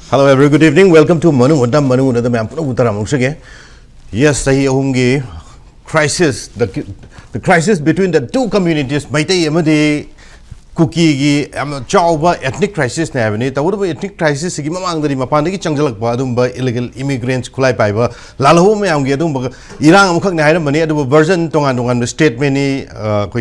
Hello, every good evening. Welcome to Manu the Mampura Uttaramusage. Yes, Sahi Ahungi crisis, the crisis between the two communities, Maite Yamadi, Kuki, Chauba, ethnic crisis, Navani, the whatever ethnic crisis, Gimamang, the Mapandiki Changalak Badumba, illegal immigrants, Kulai Piper, Lalahome, Iran, Mukak Mani, the version Tongan, the state many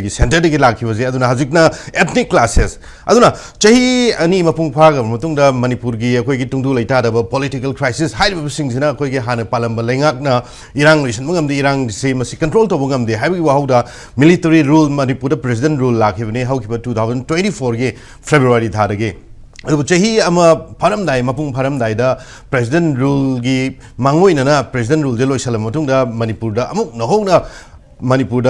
synthetic Laki was the Hazikna ethnic classes. Aduna, Chahi Ani Mapung Paga, Mutunda, Manipurgi, Tundu Laita, political crisis, high things in a Kogi Hana Palambalangakna, Iran, Mungam, the Iran, same as control to Mungam, the Havi Wahuda, military rule, Manipur, president rule, Lakivane, Haukipa 2024 February Thadage. Chahi ama Paramdai, Mapung Paramdai, the president rule gi Manguinana, president rule, Jelo Salamatunda, Manipurda, Amuk Nahona. Manipur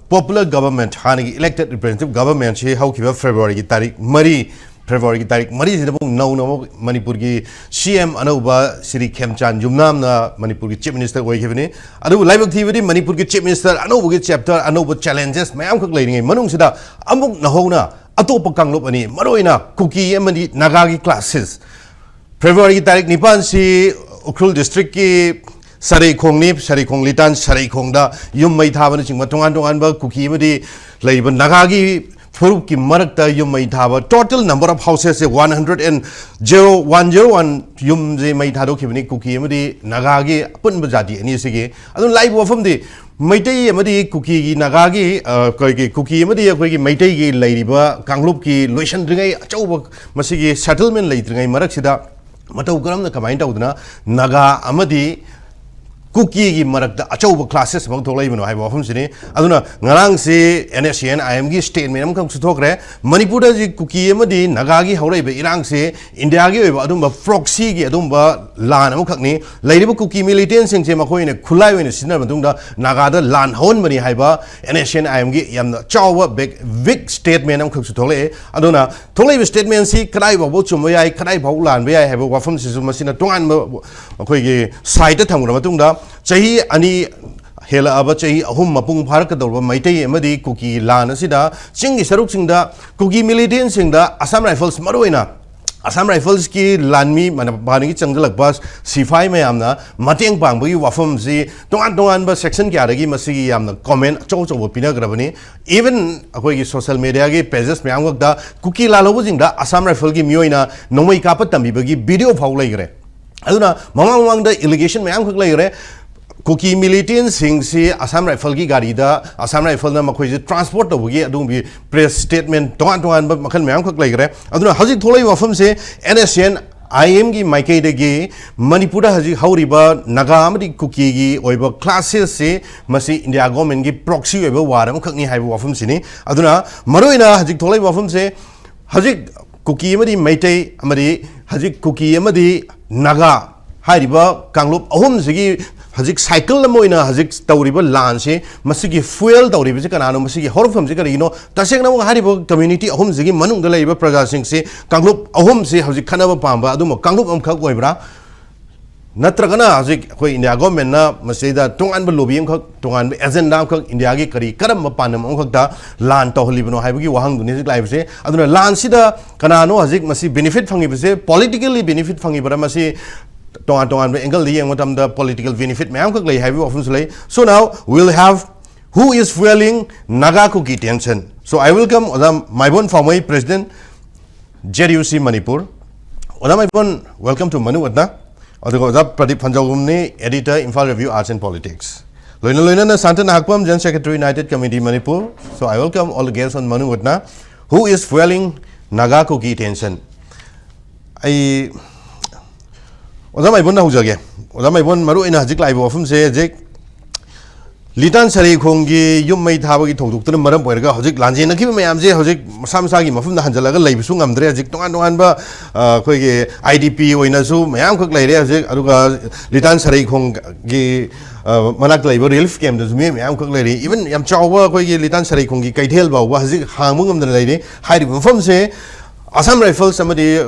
popular government hani elected representative government she how kiba February ki tarik mari sinabung no Manipur ki CM Anauba Sri Khemchan Jumnam na Manipur ki chief minister oi khibani adu live activity Manipur ki chief minister Anauba ki chapter Anauba challenges mayam khak leiringai manung sida amuk nahona atopa kanglop ani maroina Kuki amani Naga ki classes February ki tarik nipan si Ukhrul district ki Sarai Kongnip, Sarai Konglitan, Sarai Kongda, Yum Mai Thavan, Tongan, Kuki, Laban Nagagi, Furuki Marakta, Yum Mai Thava, total number of houses 10101 Yum Mai Thado Kivni, Kuki, Nagagi, Punbajati, and Yisigi. I don't like from the Maite Yamadi, Kuki, Nagagi, Kuki, Maite, Ladyba, Kanglupki, Lucian Dringay, Chowak, Masigi, settlement later, Maraksida, Matogram, the Kamaita Udna, Naga, Amadi. Kuki Marak Achoba classes among Tolaivan, I have often seen Aduna Narang say NSN, I am statement comes to talk there. Manipura Kuki Madi, Nagagi, however, Irang say, Indiagi, Adumba, Froxy, Adumba, Lan, Mukakni, Lady Kuki militants in Semako in a Kulai in a Sinabunda, Nagada, Lan Hon Mani Haiba, NSN, I am Yam Chowa, big statement comes to Tole, Aduna, Tole statement, see, Kraiba, Bochumay, Kraiba, Lan, where I have a Wafam Sizumasina, Tongan, cited Tamuratunda. Chahi ani hela aba chahi ahum mapung bharak kadorba maitai amadi Kuki lan asida singi saruk singda Kuki militant singda Assam Rifles maroina Assam Rifles ki lanmi manapani changalak bas sifai mayamna mateng pangbagi wafam si tongan ba section kya ragi masigi yamna comment chow pina grabani even akoi social media ki pages mayam wakda Kuki lalobu singda Assam Rifle ki mioina nomai kapat tambi bagi video faulai gre aduna mamang the allegation mayam khak lai Kuki militant sing si Assam Rifle ki gari da Assam Rifle na makhoi transport to bugi adung bi press statement tongan ba makhan mayam khak lai gre aduna haji tholai wafam se NSN IM gi maikai de gi Manipura haji hauriba Naga amadi Kuki gi oiba classes se masi India government gi proxy oiba waram khakni haiba wafam sini aduna maroina haji tholai wafam se haji Kuki amadi maitai amadi haji Kuki amadi Naga hairiba Kanglup ahum sigi Hazik cycle the moina Hazik Tauriba Lance, Masiki fuel Tauriba Canano, Masiki Horfam Zicarino, Tasena Haribo community, Ahum Zigi, Manung the Labor Pragazing say, Kanglup, Ahum say, Hazikanava Pamba, Aduma, Kanglup Kaguebra, Natragana, Hazik, in the Agomena, Maseda, Tongan Belubium, Tongan, Azendam, in the Agikari, Karam Panam, Onkata, Lan Toholibano, Habuki, Wahang, Nizik Live say, Aduna Lansida, Canano, Hazik, Masi benefit from it, politically benefit from Ibaramasi. Tongan angle the political benefit so now we'll have who is fueling Naga Kuki tension. So I welcome my one former president JDUC Manipur. My one welcome to Manu Wadna. Pradeep Panjagumni, editor Imphal Review Arts and Politics. Loina Santan Hakpam, General Secretary United Committee Manipur. So I welcome all the guests on Manu Wadna. Who is fueling Naga Kuki tension? My one Huzage. My one Maru in a Hazik live often say, Litan Sari Kongi, you may have it to the Madam Poerga, Hazik Lanjina, give me Amze, Hazik, Samsagi, from the Hanjalaga, Labsung, Andrezik, Tonganba, IDP, Winazu, my uncle Lady, Aruga, Litan Sari Kongi, Manak Labor, Relief came to me, my uncle Lady, even Yamchawa, Litan Sari Kongi, Kaitelba, was it Hamung the lady, hiding from say. Assam Rifles amadi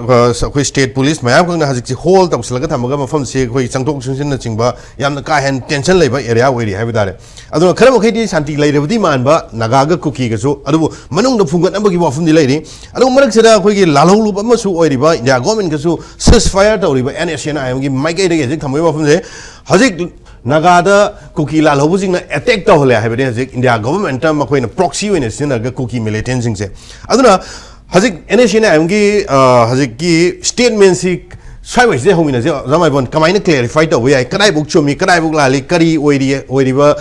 koi state police mayam kong na hajik si hold tak selaga thamaga mafam si koi changtok chungsin na chingba yam na ka hen tension leba area wei hai bidare adu khara mo khedi santi lai rebdi man ba naga ga Kuki ga so adu manung da phungat amagi wafum di lai ri adu marak sida koi gi lalong lu ba su oi riba india government ga su ceasefire ta riba NSN IM gi mai kai de hajik thamoi wafum se hajik Naga da Kuki la lobu sing na attack ta hole hai bide hajik india government ta ma koi na proxy wei ne sin ga Kuki militant sing se aduna Hazik NSN IMG Hazik ki statement si sai se homina se zamai bon kamai na clarify to we ai kadai buk chomi kadai buk lali kari oiri ba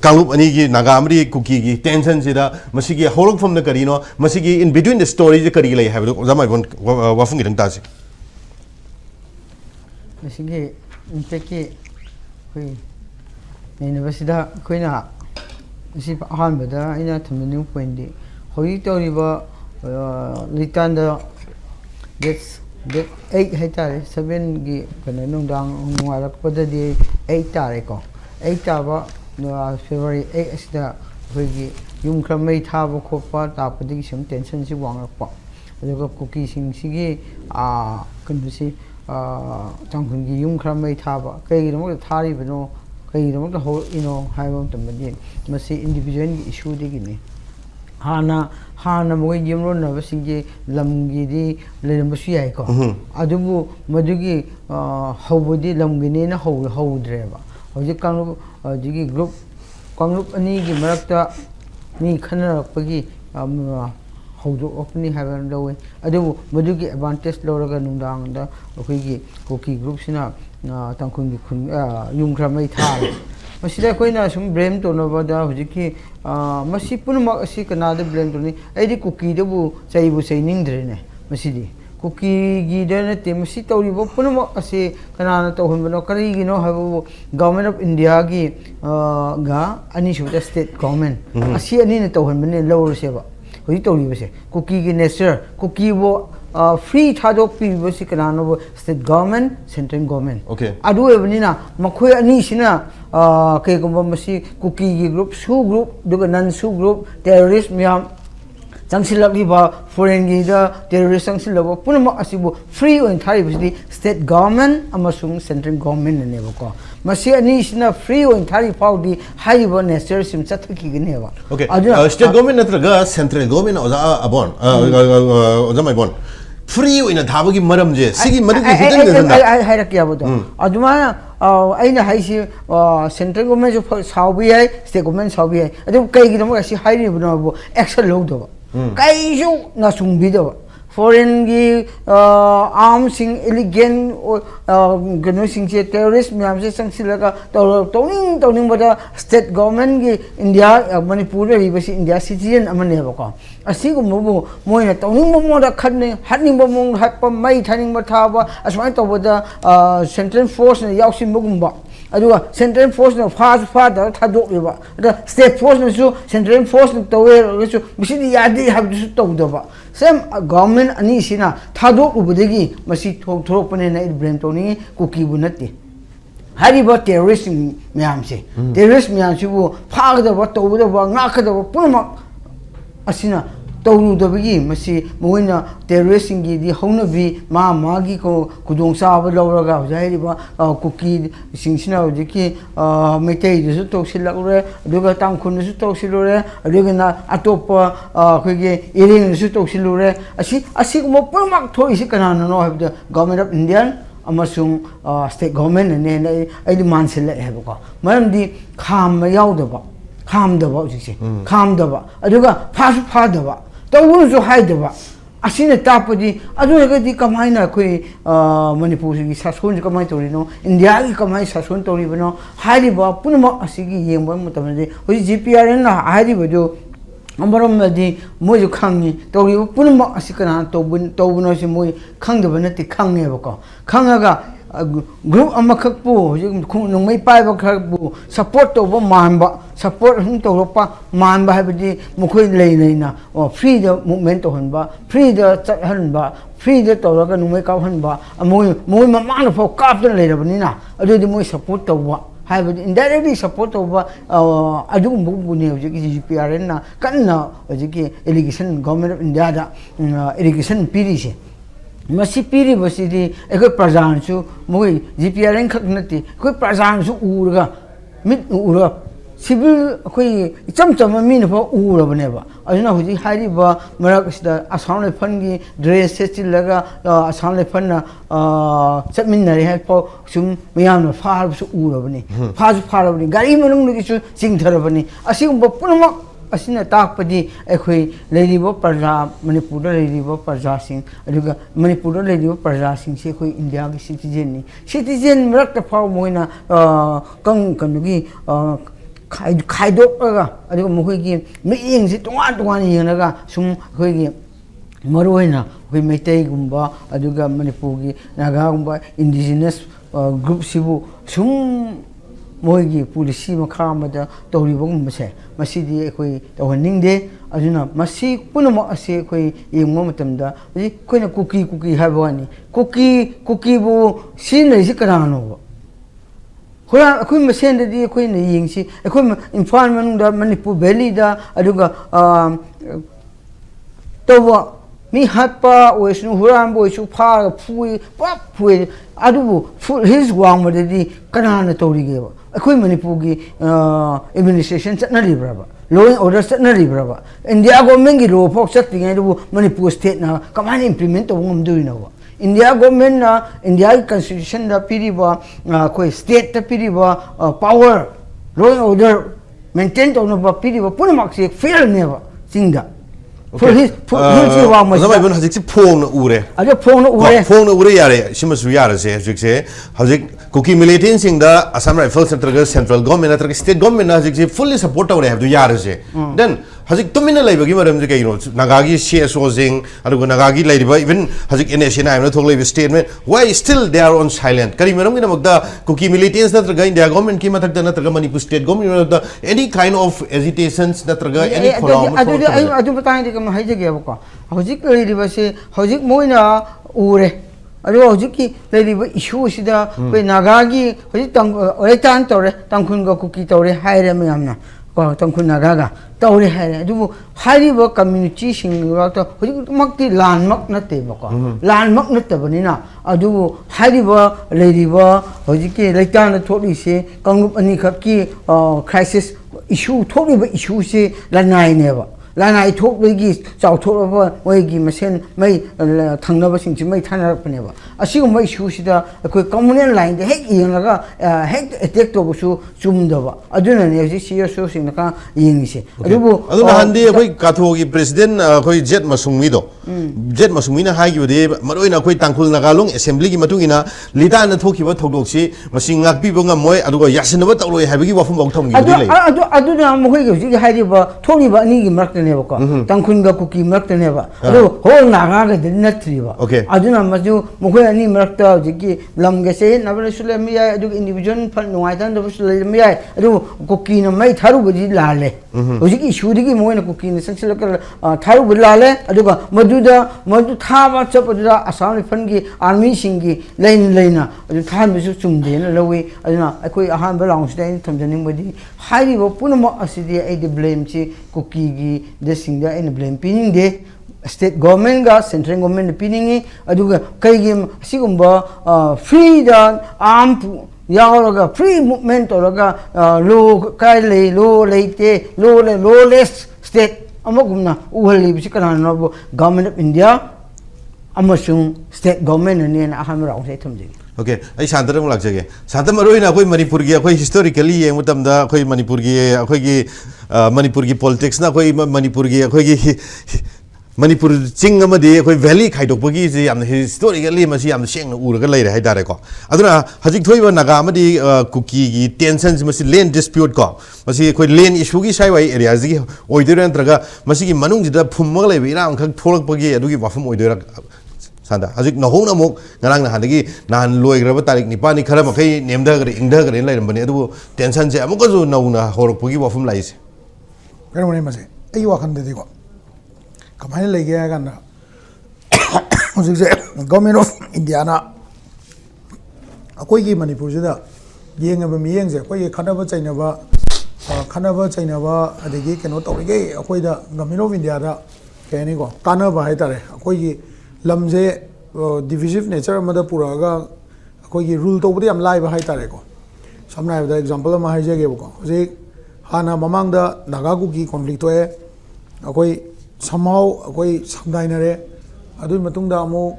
kanglup ani gi naga amri Kuki gi tension se da masi gi holok from the kari no masi gi in between the stories kari lai have zamai bon wafung gi ta se masi gi inteki koi university da koi na masi han ba da ina thamnu point di hoi to ri ba Litan the that 8 hectare 7 gi kana nung dang nungala pada di 8 tare ko 8 taba February 8 asida hoigi yum kramai thaba khopa tapadi gi sim tension si wang pa aduga Kuki sing sigi kan si tangkhun gi yum kramai thaba kai gi mo thari bino kai gi mo ho ino haibam tamadi masi individual gi issue de gi ni hana mo yim ron na basing lamgi di le masu yai ko adubu madugi hobodi lamgi ne na ho dreba hoji kang jigi group kanglup ani gi marakta ni khana pagi hodo opni haban dawe adubu madugi advantage loraga nungdang da okoi gi Kuki group sina tangkhun gi khun yumkhra mai tha masida koina sum blame to no bada hujiki masi punma asi kana de blame to ni aidi Kuki de bu ning dre ne masidi Kuki gi de ne te masi to ri bo punma asi kana na to hun no kari gi no habu government of India gi ga ani shu state government asi ani ne to hun ne lower se ba hui to ri se Kuki gi nature Kuki bo free thadok pi bosi kana no state government central government okay adu ebnina makhoi ani sina ke gomba masi Kuki gi group su group duga nan su group terrorist myam changsilakli ba foreign gi da terrorist changsilaba punama asibu free on thari bisi state government amasung central government ne ba ko masi ani sina free on thari paudi high ba nature sim chathaki gi ne ba okay state government natraga central government oza abon oza mai bon free oina thabagi maram je sigi madugi hidden de na hairak ya bodo aduma aina haisi central government jo saubi hai state government saubi hai adu kai gi mo asi hairi bno action lo do kai ju na sungbi do foreign gi arms sing illegal gano sing che terrorist myam se sangsilaga toning bada state government gi India Manipur ri basi India citizen amane ba ko asi gu mo moina toning mo da khanne hatning bo mo hatpa mai thaning ba thaba asmai to bada central force ne yausim bugumba aduga central force no fa da thadok ba da state force no su central force no towe su bisidi yadi habdu su to do ba same government ani sina thadok ubudegi masi thorok pane na blame to ni Kuki bu natti hari ba terrorist myam se terrorist myam su bu pha da ba to da ba nga kha da ba puma asina tawnu da bigi masi moina terrorist gi di hongna bi ma gi ko kudong sa ba lawraga jairi ba Kuki singsina ji ki meitei du su to silakure aduga tangkhun su to silure aduga na atopa khoi ge iring su to silure asi mo purmak thoi si kana no habda government of Indian amasung state government ne ai di mansile he ba ko maram di kham yaw da ba kham da ba ji kham da ba aduga pha da ba tawun su haida ba asina tapadi aduga di kamaina koi Manipur gi sasun kamai tori no India gi kamai sasun tori bano haidi ba punma asigi yemba mutamde hoi GPR na haidi ba jo ambaram di moju khangni tori punma asikana tobun si moi khangda bana ti khangne ba ko khangaga group amakakpu nungmai pai ba khakbu support to ba manba support hung to ropa manba habdi mukhoi lei na free the movement to hanba free the chat hanba free the to ga nungmai ka hanba moi mama na fo kap den lei rabani na adu di moi support to wa 하이브 indirectly support over adum bune hojiki GPRN na kanna hojiki irrigation government of India da irrigation piri se masi piri basidi ekoi prajan chu moi GPRN khak nati koi prajan chu urga mit urga civil koi icham cham mi na pho urabane ba ajuna hoji hari ba marak sida asam le phan gi dress se chilaga asam le phan na chatmin nari ha pho sum miyam na fa su urabane fa su farabane gari manung ni chu sing tharabane asigum punamak asina takpadi ekhoi leiribo parja manipur da leiribo parja sing aduga manipur da leiribo parja sing se khoi india gi citizen marak ta phaw moina kang kanugi खाइदोगा अदुग मखोइगी मियिंग से तोंगान तोंगान येंगनागा सुम खोइगी मरोइना खोइ मैतै गुम्बा अदुगा मणिपुरगी नागा गुम्बा indigenous group सिबु सुम मोइगी पुलिसी मखा मदा तौरिबो गुम्बसे मसिदी खोइ तौहनिंगदे अजुना मसि पुनम असे खोइ येंगमो मतमदा जि खोइना cookie हाबवानी cookie बु सिनैसि कनानो Kura aku mesin tadi aku ni yang si aku infan mana Manipur Valley dah aduga tawa mi hapa oisnu huram oisu pha phui adubu his wang tadi kanana tori geva aku Manipur gi administration chatna libraba law and order chatna libraba India government gi law phok chat tingai adubu Manipur state na kamani implement to ngam dui na India government na India constitution da piriba koi state da piriba power law and order maintain to no ba piriba punamak se fail never singda for his wa ma zama ibn hajik phong na ure ajo phong na ure yare simasu yare se hajik se hajik Kuki militant singda Assam Rifles central government na state government na hajik se fully support awre have to yare se then hajik tumina laibagi maram je kaino nagagi CSO sing adugo nagagi laiba even hajik nation I am not thok statement why still they are on silent kari maram gina magda Kuki militants na traga India government ki matak na traga Manipur state government na any kind of agitations na traga any kholaw adu batai de kam haije ge ba hajik laiba se hajik moina ure अरे वो जिसकी lady वो issue सिदा कोई नागागी वो जी तंग तान तोरे तंगखुन का कुकी तोरे हायरे में हमना को तंगखुन नागागा तोरे हायरे जो वो हायरी वो कम्युनिटी सिंगला तो वो जी मक्ति लानमक नते बको लानमक नते बनी ना अदु वो हायरी वो लेडी वो जिसकी लेतान थोड़ी से कंगुप अनी खब की क्राइसिस इशू थोड़ी वो इशू से लनाई ने वो लाना इथोक बेगी चाउथोरबा मोइगी मसेन मै थंगनबा सिंगसि मै थानारपनेबा असिगुम इशूसिदा अखोय कम्युनल लाइन दे हेक यंगलागा हेक अटैक तोबसु चुमदबा अदुनने हजि सीएसओ सिंगका यंगिसे अदुना हंदे अखोय काथोगी प्रेसिडेंट अखोय जेट मसुंगमिदो जेट मसुंगमिना हागिबदे मरोइना अखोय तांखुल नागालोंग असेंबली की मतुंगिना लिदाना थोखिबा थौदोक्सि मसिं ngakpibo ngamoi aduga yasinaba tawloi haibigi wafum bang thongni lei aduna mohoi gi hiji haidiba thoniba ani gi mark ne ba ko tangkhun ga kuki mark ne ba adu ho naga ga din natri ba aduna maju mohoi ani mark ta ji lam ge se nabal sule mi ya adu individual fan nuai tan do sule mi ya adu kuki na mai tharu gi lale hoji gi shudi gi mohoi na kuki ne sangsila ka tharu gi lale aduga madu thaba chapada asam fan gi army singi leina adu than bisu chumde na lawi aduna akoi ahan ba laung sida thamjaning bodi hairi bo punama asidi ai de blame chi kuki gi de singda in blame pining de state government ga central government pining aduga kai gi sigumba free da arm yauraga free movement oraga low kai low leite lawless state amagumna uhali bi kana no government of India amasung state government ne na ahan raung sai thamjing Okay, I Santa Mulak. Santa Marina, Manipurgi, historically, Mutamda, Manipurgi, Manipurgi politics, Manipurgi, Manipur Chingamadi, Valley, Kaitopugi, and historically, Masi, and Sheng Urga later, Hidareko. Aduna, Hajik Nagamadi, Kuki, 10 cents, Masi lane dispute co. Masi lane Ishugi Shaiway area, Oider and Traga, Masi Manung, the Pumale, Viram, Polpogi, Adugi Wafum Oider. Santa, Hajik Nahona Mok, Narang Handagi, Nan Loy Gravatarik Nipani Karamaki, named Dagger, Indagger, and Latin Benedu, 10 cents, Amokazu, Nauna, Horopugi, Wafum Lies. Very much. You walk on the Digo. Come on, like Gana. Government of Indiana. A Kuki Manipur, ꯌꯦꯡꯉꯕ ꯃꯤꯠꯌꯦꯡꯁꯦ ꯑꯩꯈꯣꯏꯒꯤ ꯈꯟꯅꯕ ꯆꯩꯅꯕ ꯑꯗꯒꯤ ꯀꯩꯅꯣ ꯇꯧꯔꯤꯈꯩ ꯑꯩꯈꯣꯏꯗ government of ꯏꯟꯗꯤꯌꯥꯗ ꯀꯩ ꯍꯥꯏꯅꯤꯀꯣ ꯀꯥꯟꯅꯕ ꯍꯥꯏꯇꯥꯔꯦ ꯑꯩꯈꯣꯏꯒꯤ ꯂꯝꯁꯦ ꯗꯤꯚꯤꯖꯤꯞ ꯅꯦꯆꯔ ꯑꯃꯗ ꯄꯨꯔꯛꯑꯒ ꯑꯩꯈꯣꯏꯒꯤ ꯔꯨꯜ ꯇꯧꯕꯗ ꯌꯥꯝ ꯂꯥꯏꯕ ꯍꯥꯏꯇꯥꯔꯦꯀꯣ ꯁꯝꯅ ꯍꯥꯏꯔꯕꯗ ꯑꯦꯛꯖꯥꯝꯄꯜ ꯑꯃ ꯍꯥꯏꯖꯒꯦꯕꯀꯣ ꯍꯧꯖꯤꯛ ꯍꯥꯟꯅ ꯃꯃꯥꯡꯗ ꯅꯥꯒꯥ ꯀꯨꯀꯤ ꯀꯣꯟꯐ꯭ꯂꯤꯛ ꯊꯣꯛꯑꯦ ꯑꯩꯈꯣꯏ ꯁꯝꯍꯥꯎ ꯑꯩꯈꯣꯏ ꯁꯝꯗꯥꯏꯅꯔꯦ ꯑꯗꯨꯒꯤ ꯃꯇꯨꯡꯗ ꯑꯃꯨꯛ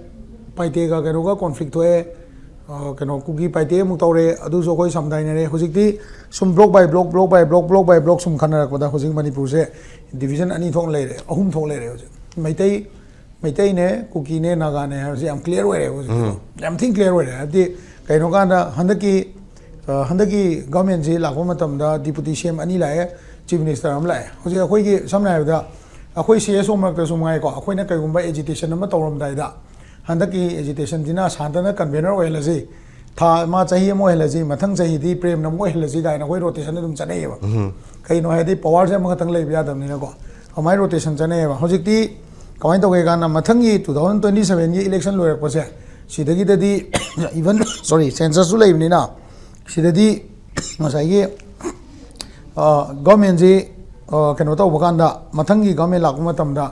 ꯄꯥꯏꯇꯦꯒ ꯀꯩꯅꯣꯒ ꯀꯣꯟꯐ꯭ꯂꯤꯛ ꯊꯣꯛꯑꯦ ꯀꯩꯅꯣ ꯀꯨꯀꯤ ꯄꯥꯏꯇꯦ ꯑꯃꯨꯛ ꯇꯧꯔꯦ ꯑꯗꯨꯁꯨ ꯑꯩꯈꯣꯏ ꯁꯝꯗꯥꯏꯅꯔꯦ ꯍꯧꯖꯤꯛꯇꯤ ꯁꯨꯝ ꯕ꯭ꯂꯣꯛ ꯕꯥꯏ ꯕ꯭ꯂꯣꯛ ꯁꯨꯝ ꯈꯟꯅꯔꯛꯄꯗ ꯍꯧꯖꯤꯛ ꯃꯅꯤꯄꯨꯔꯁꯦ ꯗꯤꯚꯤꯖꯟ 2 ꯊꯣꯛꯅ ꯂꯩꯔꯦ 3 ꯊꯣꯛꯅ ꯂꯩꯔꯦ ꯍꯧꯖꯤꯛ ꯃꯩꯇꯩꯅꯦ ꯀꯨꯀꯤꯅꯦ ꯅꯥꯒꯥꯅꯦ ꯍꯥꯏꯕꯁꯤ ꯌꯥꯝ ꯀ꯭ꯂꯤꯌꯥꯔ ꯑꯣꯏꯔꯦ ꯍꯧꯖꯤꯛ ꯌꯥꯝ ꯊꯤꯅ ꯀ꯭ꯂꯤꯌꯥꯔ ꯑꯣꯏꯔꯦ ꯍꯥꯏꯕꯗꯤ ꯀꯩꯅꯣ ꯀꯥꯟꯗ ꯍꯟꯗꯛꯀꯤ ꯒꯚꯔꯟꯃꯦꯟꯠꯁꯤ ꯂꯥꯛꯄ ꯃꯇꯝꯗ ꯗꯤꯄꯨꯇꯤ ꯁꯤ ꯑꯦꯝ 2 ꯂꯥꯛꯑꯦ ꯆꯤꯐ ꯃꯤꯅꯤꯁꯇꯔ ꯑꯃ ꯂꯥꯛꯑꯦ ꯍꯧꯖꯤꯛ ꯑꯩꯈꯣꯏꯒꯤ ꯁꯝꯅ ꯍꯥꯏꯔꯕꯗ ꯑꯩꯈꯣꯏ CSO ꯃꯔꯛꯇꯁꯨ ꯉꯥꯏꯀꯣ ꯑꯩꯈꯣꯏꯅ ꯀꯩꯒꯨꯝꯕ ꯑꯦꯖꯤꯇꯦꯁꯟ ꯑꯃ ꯇꯧꯔꯝꯗꯥꯏꯗ ꯍꯟꯗꯛꯀꯤ ꯑꯦꯖꯤꯇꯦꯁꯟꯁꯤꯅ ꯁꯥꯟꯇꯅ ꯀꯟꯚꯦꯅꯔ ꯑꯣꯏꯍꯜꯂꯁꯤ ꯊꯥ ꯑꯃ ꯆꯍꯤ ꯑꯃ ꯑꯣꯏꯍꯜꯂꯁꯤ ꯃꯊꯪ ꯆꯍꯤꯗꯤ ꯄ꯭ꯔꯦꯝꯅ ꯑꯃꯨꯛ ꯑꯣꯏꯍꯜꯂꯁꯤ ꯀꯥꯏꯅ ꯑꯩꯈꯣ ꯔꯣꯇꯦꯁꯟ ꯑꯗꯨꯝ ꯆꯠꯅꯩꯌꯦꯕ ꯀꯩꯅꯣ ꯍꯥꯏꯔꯗꯤ ꯄꯋꯥꯔꯁꯦ ꯑꯃꯈꯛꯇꯪ ꯂꯩꯕ ꯌꯥꯗꯕꯅꯤꯅꯀꯣ ꯑꯗꯨꯃꯥꯏꯅ ꯔꯣꯇꯦꯁꯟ ꯆꯠꯅꯩꯌꯦꯕ ꯍꯧꯖꯤꯛꯇꯤ ꯀꯃꯥꯏꯅ ꯇꯧꯒꯦ ꯀꯥꯟꯗ ꯃꯊꯪꯒꯤ 2027ꯒꯤ ꯏꯂꯦꯛꯁꯟ ꯂꯣꯏꯔꯛꯄꯁꯦ ꯁꯤꯗꯒꯤꯗꯗꯤ ꯏꯚꯟ ꯁꯦꯟꯁꯁꯁꯨ ꯂꯩꯕꯅꯤꯅ ꯁꯤꯗꯗꯤ ꯉꯁꯥꯏꯒꯤ ꯒꯚꯔꯟꯃꯦꯟꯠꯁꯤ ꯀꯩꯅꯣ ꯇꯧꯕ ꯀꯥꯟꯗ ꯃꯊꯪꯒꯤ ꯒꯚꯔꯟꯃꯦꯟꯠ ꯂꯥꯛꯄ ꯃꯇꯝꯗ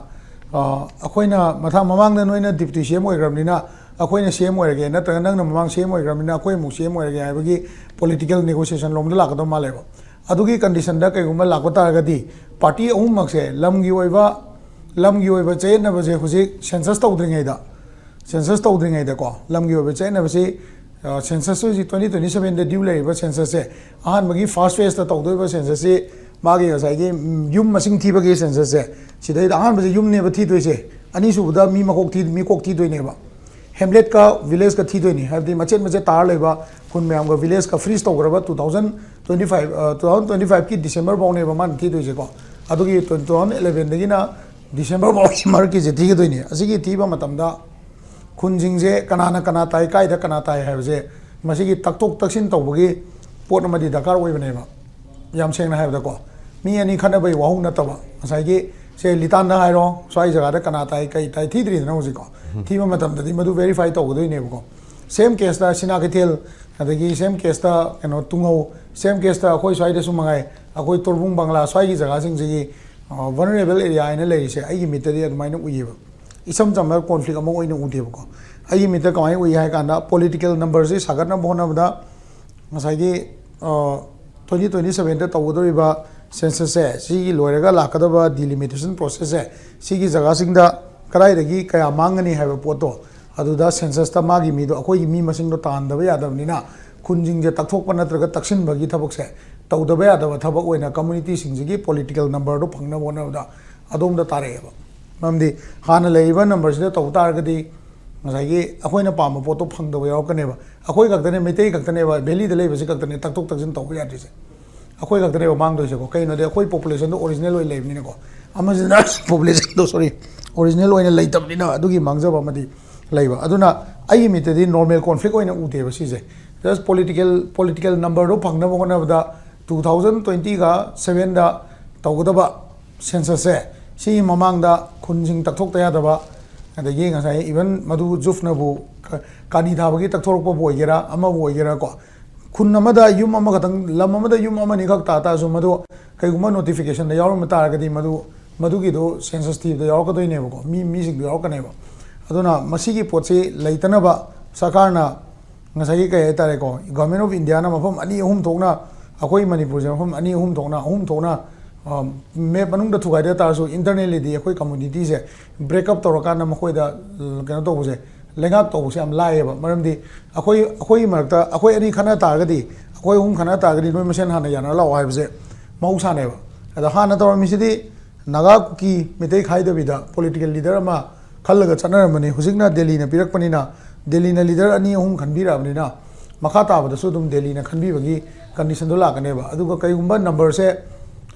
ꯑꯩꯈꯣꯏꯅ ꯃꯃꯥꯡꯗ ꯅꯣꯏꯅ ꯗꯤꯄꯨꯇꯤ CM ꯑꯣꯏꯈ꯭ꯔꯕꯅꯤꯅ ꯑꯩꯈꯣꯏꯅ CM ꯑꯣꯏꯔꯒꯦ ꯅꯠꯇ꯭ꯔꯒ ꯅꯪꯅ ꯃꯃꯥꯡ CM ꯑꯣꯏꯈ꯭ꯔꯕꯅꯤ나 ꯑꯩꯈꯣꯏ ꯑꯃꯨꯛ CM ꯑꯣꯏꯔꯒꯦ ꯍꯥꯏꯕꯒꯤ ꯄꯣꯂꯤꯇꯤꯀꯦꯜ ꯅꯦꯒꯣꯁꯤꯌꯦꯁꯟ ꯂꯣꯝꯗ ꯂꯥꯛꯀꯗꯧ ꯃꯥꯜꯂꯦꯕ ꯑꯗꯨꯒꯤ ꯀꯟꯗꯤꯁꯟꯗ ꯀꯩꯒꯨꯝꯕ ꯂꯥꯛꯄ ꯇꯥꯔꯒꯗꯤ ꯄꯥꯔꯇꯤ ꯑꯍꯨꯝꯃꯛꯁꯦ ꯂꯝꯒꯤ ꯑꯣꯏꯕ ꯆꯌꯦꯠꯅꯕꯁꯦ ꯍꯧꯖꯤꯛ ꯁꯦꯟꯁꯁ ꯇꯧꯗ꯭ꯔꯤꯉꯩꯗꯀꯣ ꯂꯝꯒꯤ ꯑꯣꯏꯕ ꯆꯌꯦꯠꯅꯕꯁꯤ ꯁꯦꯟꯁꯁꯁꯨ ꯍꯧꯖꯤꯛ 2027ꯗ ꯗ꯭ꯌꯨ ꯂꯩꯔꯤꯕ ꯁꯦꯟꯁꯁꯁꯦ ꯑꯍꯥꯟꯕꯒꯤ ꯐꯥꯔꯁ ꯐꯦꯖꯇ ꯇꯧꯗꯣꯏꯕ ꯁꯦꯟꯁꯁꯁꯤ मागी ngसाइगी युम मसिंग थीबगे सेंसस से सिदै अहान बजे युम नेब थीदोइसे अनीसुबदा मी कोक थीदोइनेबा हेमलेट का विलेज का थीदोइनी हाबदि मचेत मचे तार लेबा खुन मैम का विलेज का फ्रीज तौग्रबा 2025 की डिसेंबर बाउनेबा मान थीदोइसे को अदुगी 2011 दगिना डिसेंबर बाउकी मार की जे थीगदोइनी असिगी थीबा मतमदा खुनजिंगजे कना ताई कायदा कना ताई हाबजे मसिगी तकतोक तकसिन तौबगी पोट अमदि दरकार ओइबनेबा याम सेंगना हाबदा को मी अनि खनबई वाहु नतबा ngसाइगी से लितान हाइरो स्वाइ जगह कना ताई कई ताई थीद्री न होजिको थीबा मतमदि मदु वेरीफाई तौगदोइनेबको सेम केस ता सिना केथेल अदगी सेम केस ता कनो तुंगौ सेम केस ता अखोइ स्वाइदे सु मंगाई अखोइ तोरबुंग बांग्ला स्वाइगी जगह सिंगजी वनरेबल एरिया आइना लेरिसे आइगी मितदि अदमाइना उइयेबा इसम चमर कॉन्फ्लिक्ट अमो ओइना उदेबको आइगी मित कमाइ उइ हाइ कांदा पॉलिटिकल नंबर से सागरना बोनबदा ngसाइगी 2027 दा तौगदोरिबा सेंसस से सिगी लोयरगा लाकदबा डिलिमिटेशन प्रोसेस से सिगी जगह सिंगदा कदाइदगी कया मांगनी हाइबा पोतो अदुदा सेंसस ता मागी मीदो अखोई मी मसिंगदो तानदबा यादबनिना खुनजिंग जे तकथोकपा नत्रगा तकसिनबगी थबक से तौदबा यादबा थबक ओइना कम्युनिटी सिंगजिगी पॉलिटिकल नंबर दो फंगना बोनबदा अदोमदा तारेबा ममदि हाना लेइबा नंबर से तौतारगदी ngसाइगी अखोइना पाम पोतो फंगदबा यावकनेबा अखोइ गक्तने मेतै गक्तनेबा भेली द लेबसे गक्तने तकथोक तकसिन तौबा यादिसे अखोइ गक्तनेबा मांगदोइसेको कइनोदे अखोइ पॉपुलेशन दो ओरिजिनल ओइ लेबनिनको अमजिना पॉपुलेशन दो सॉरी ओरिजिनल ओइना लेतबनिना अदुगी मांगजबा मदि लेबा अदुना आइ मितदि नॉर्मल कॉन्फ्लिक्ट ओइना उदेबा सिजे जस्ट पॉलिटिकल नंबर दो फंगनबा होनबदा 2020 का 7 दा तौगदबा सेंसस से सी ममांगदा खुनजिंग तकथोक तयादबा अदगी ngसाइ इवन मदु जुफनबु कानी थाबगी तकथोरकपा बोइगेरा अमा बोइगेरा को खुन अमदा युम अमा खतंग लम अमदा युम अमा नि खक ताता सो मदु कइगुमा नोटिफिकेशन दा यावरम तारगदी मदुगी दो सेंसस थी दा यावकदोइनेबको मी सिग यावकनेबा अदुना मसिगी पोचे लैतनबा सरकारना ngसाइ कय तारेको गवर्नमेंट ऑफ इंडिया ना मफम अनि अहुम थोकना अखोइ मणिपुर जे मफम अनि अहुम थोकना मे मनुंग द थुगाइदा तारसो इंटरनली दी अखोइ कम्युनिटी से ब्रेकअप तौरकाना मखोइदा कनो तौबसे लेंगाक तौबसे हम लाएबा मरमदी अखोइ मरता अखोइ अनि खना तारगदी अखोइ हुम खना तारगदी नोइ मसेन हाना याना लाव हाइबसे मौसानेबा अदा हाना तौरमिसिदी नागा कुकी मितै खाइदबिदा पॉलिटिकल लीडर अमा खल्लगा चनरमनी हुजिकना दिल्ली ना पिरकपनिना दिल्ली ना लीडर अनि हुम खनबिराबनिना मखा ताबदसु दुम दिल्ली ना खनबिबगी कंडीशन दो लाकनेबा अदुगा कइगुम्बा नंबर से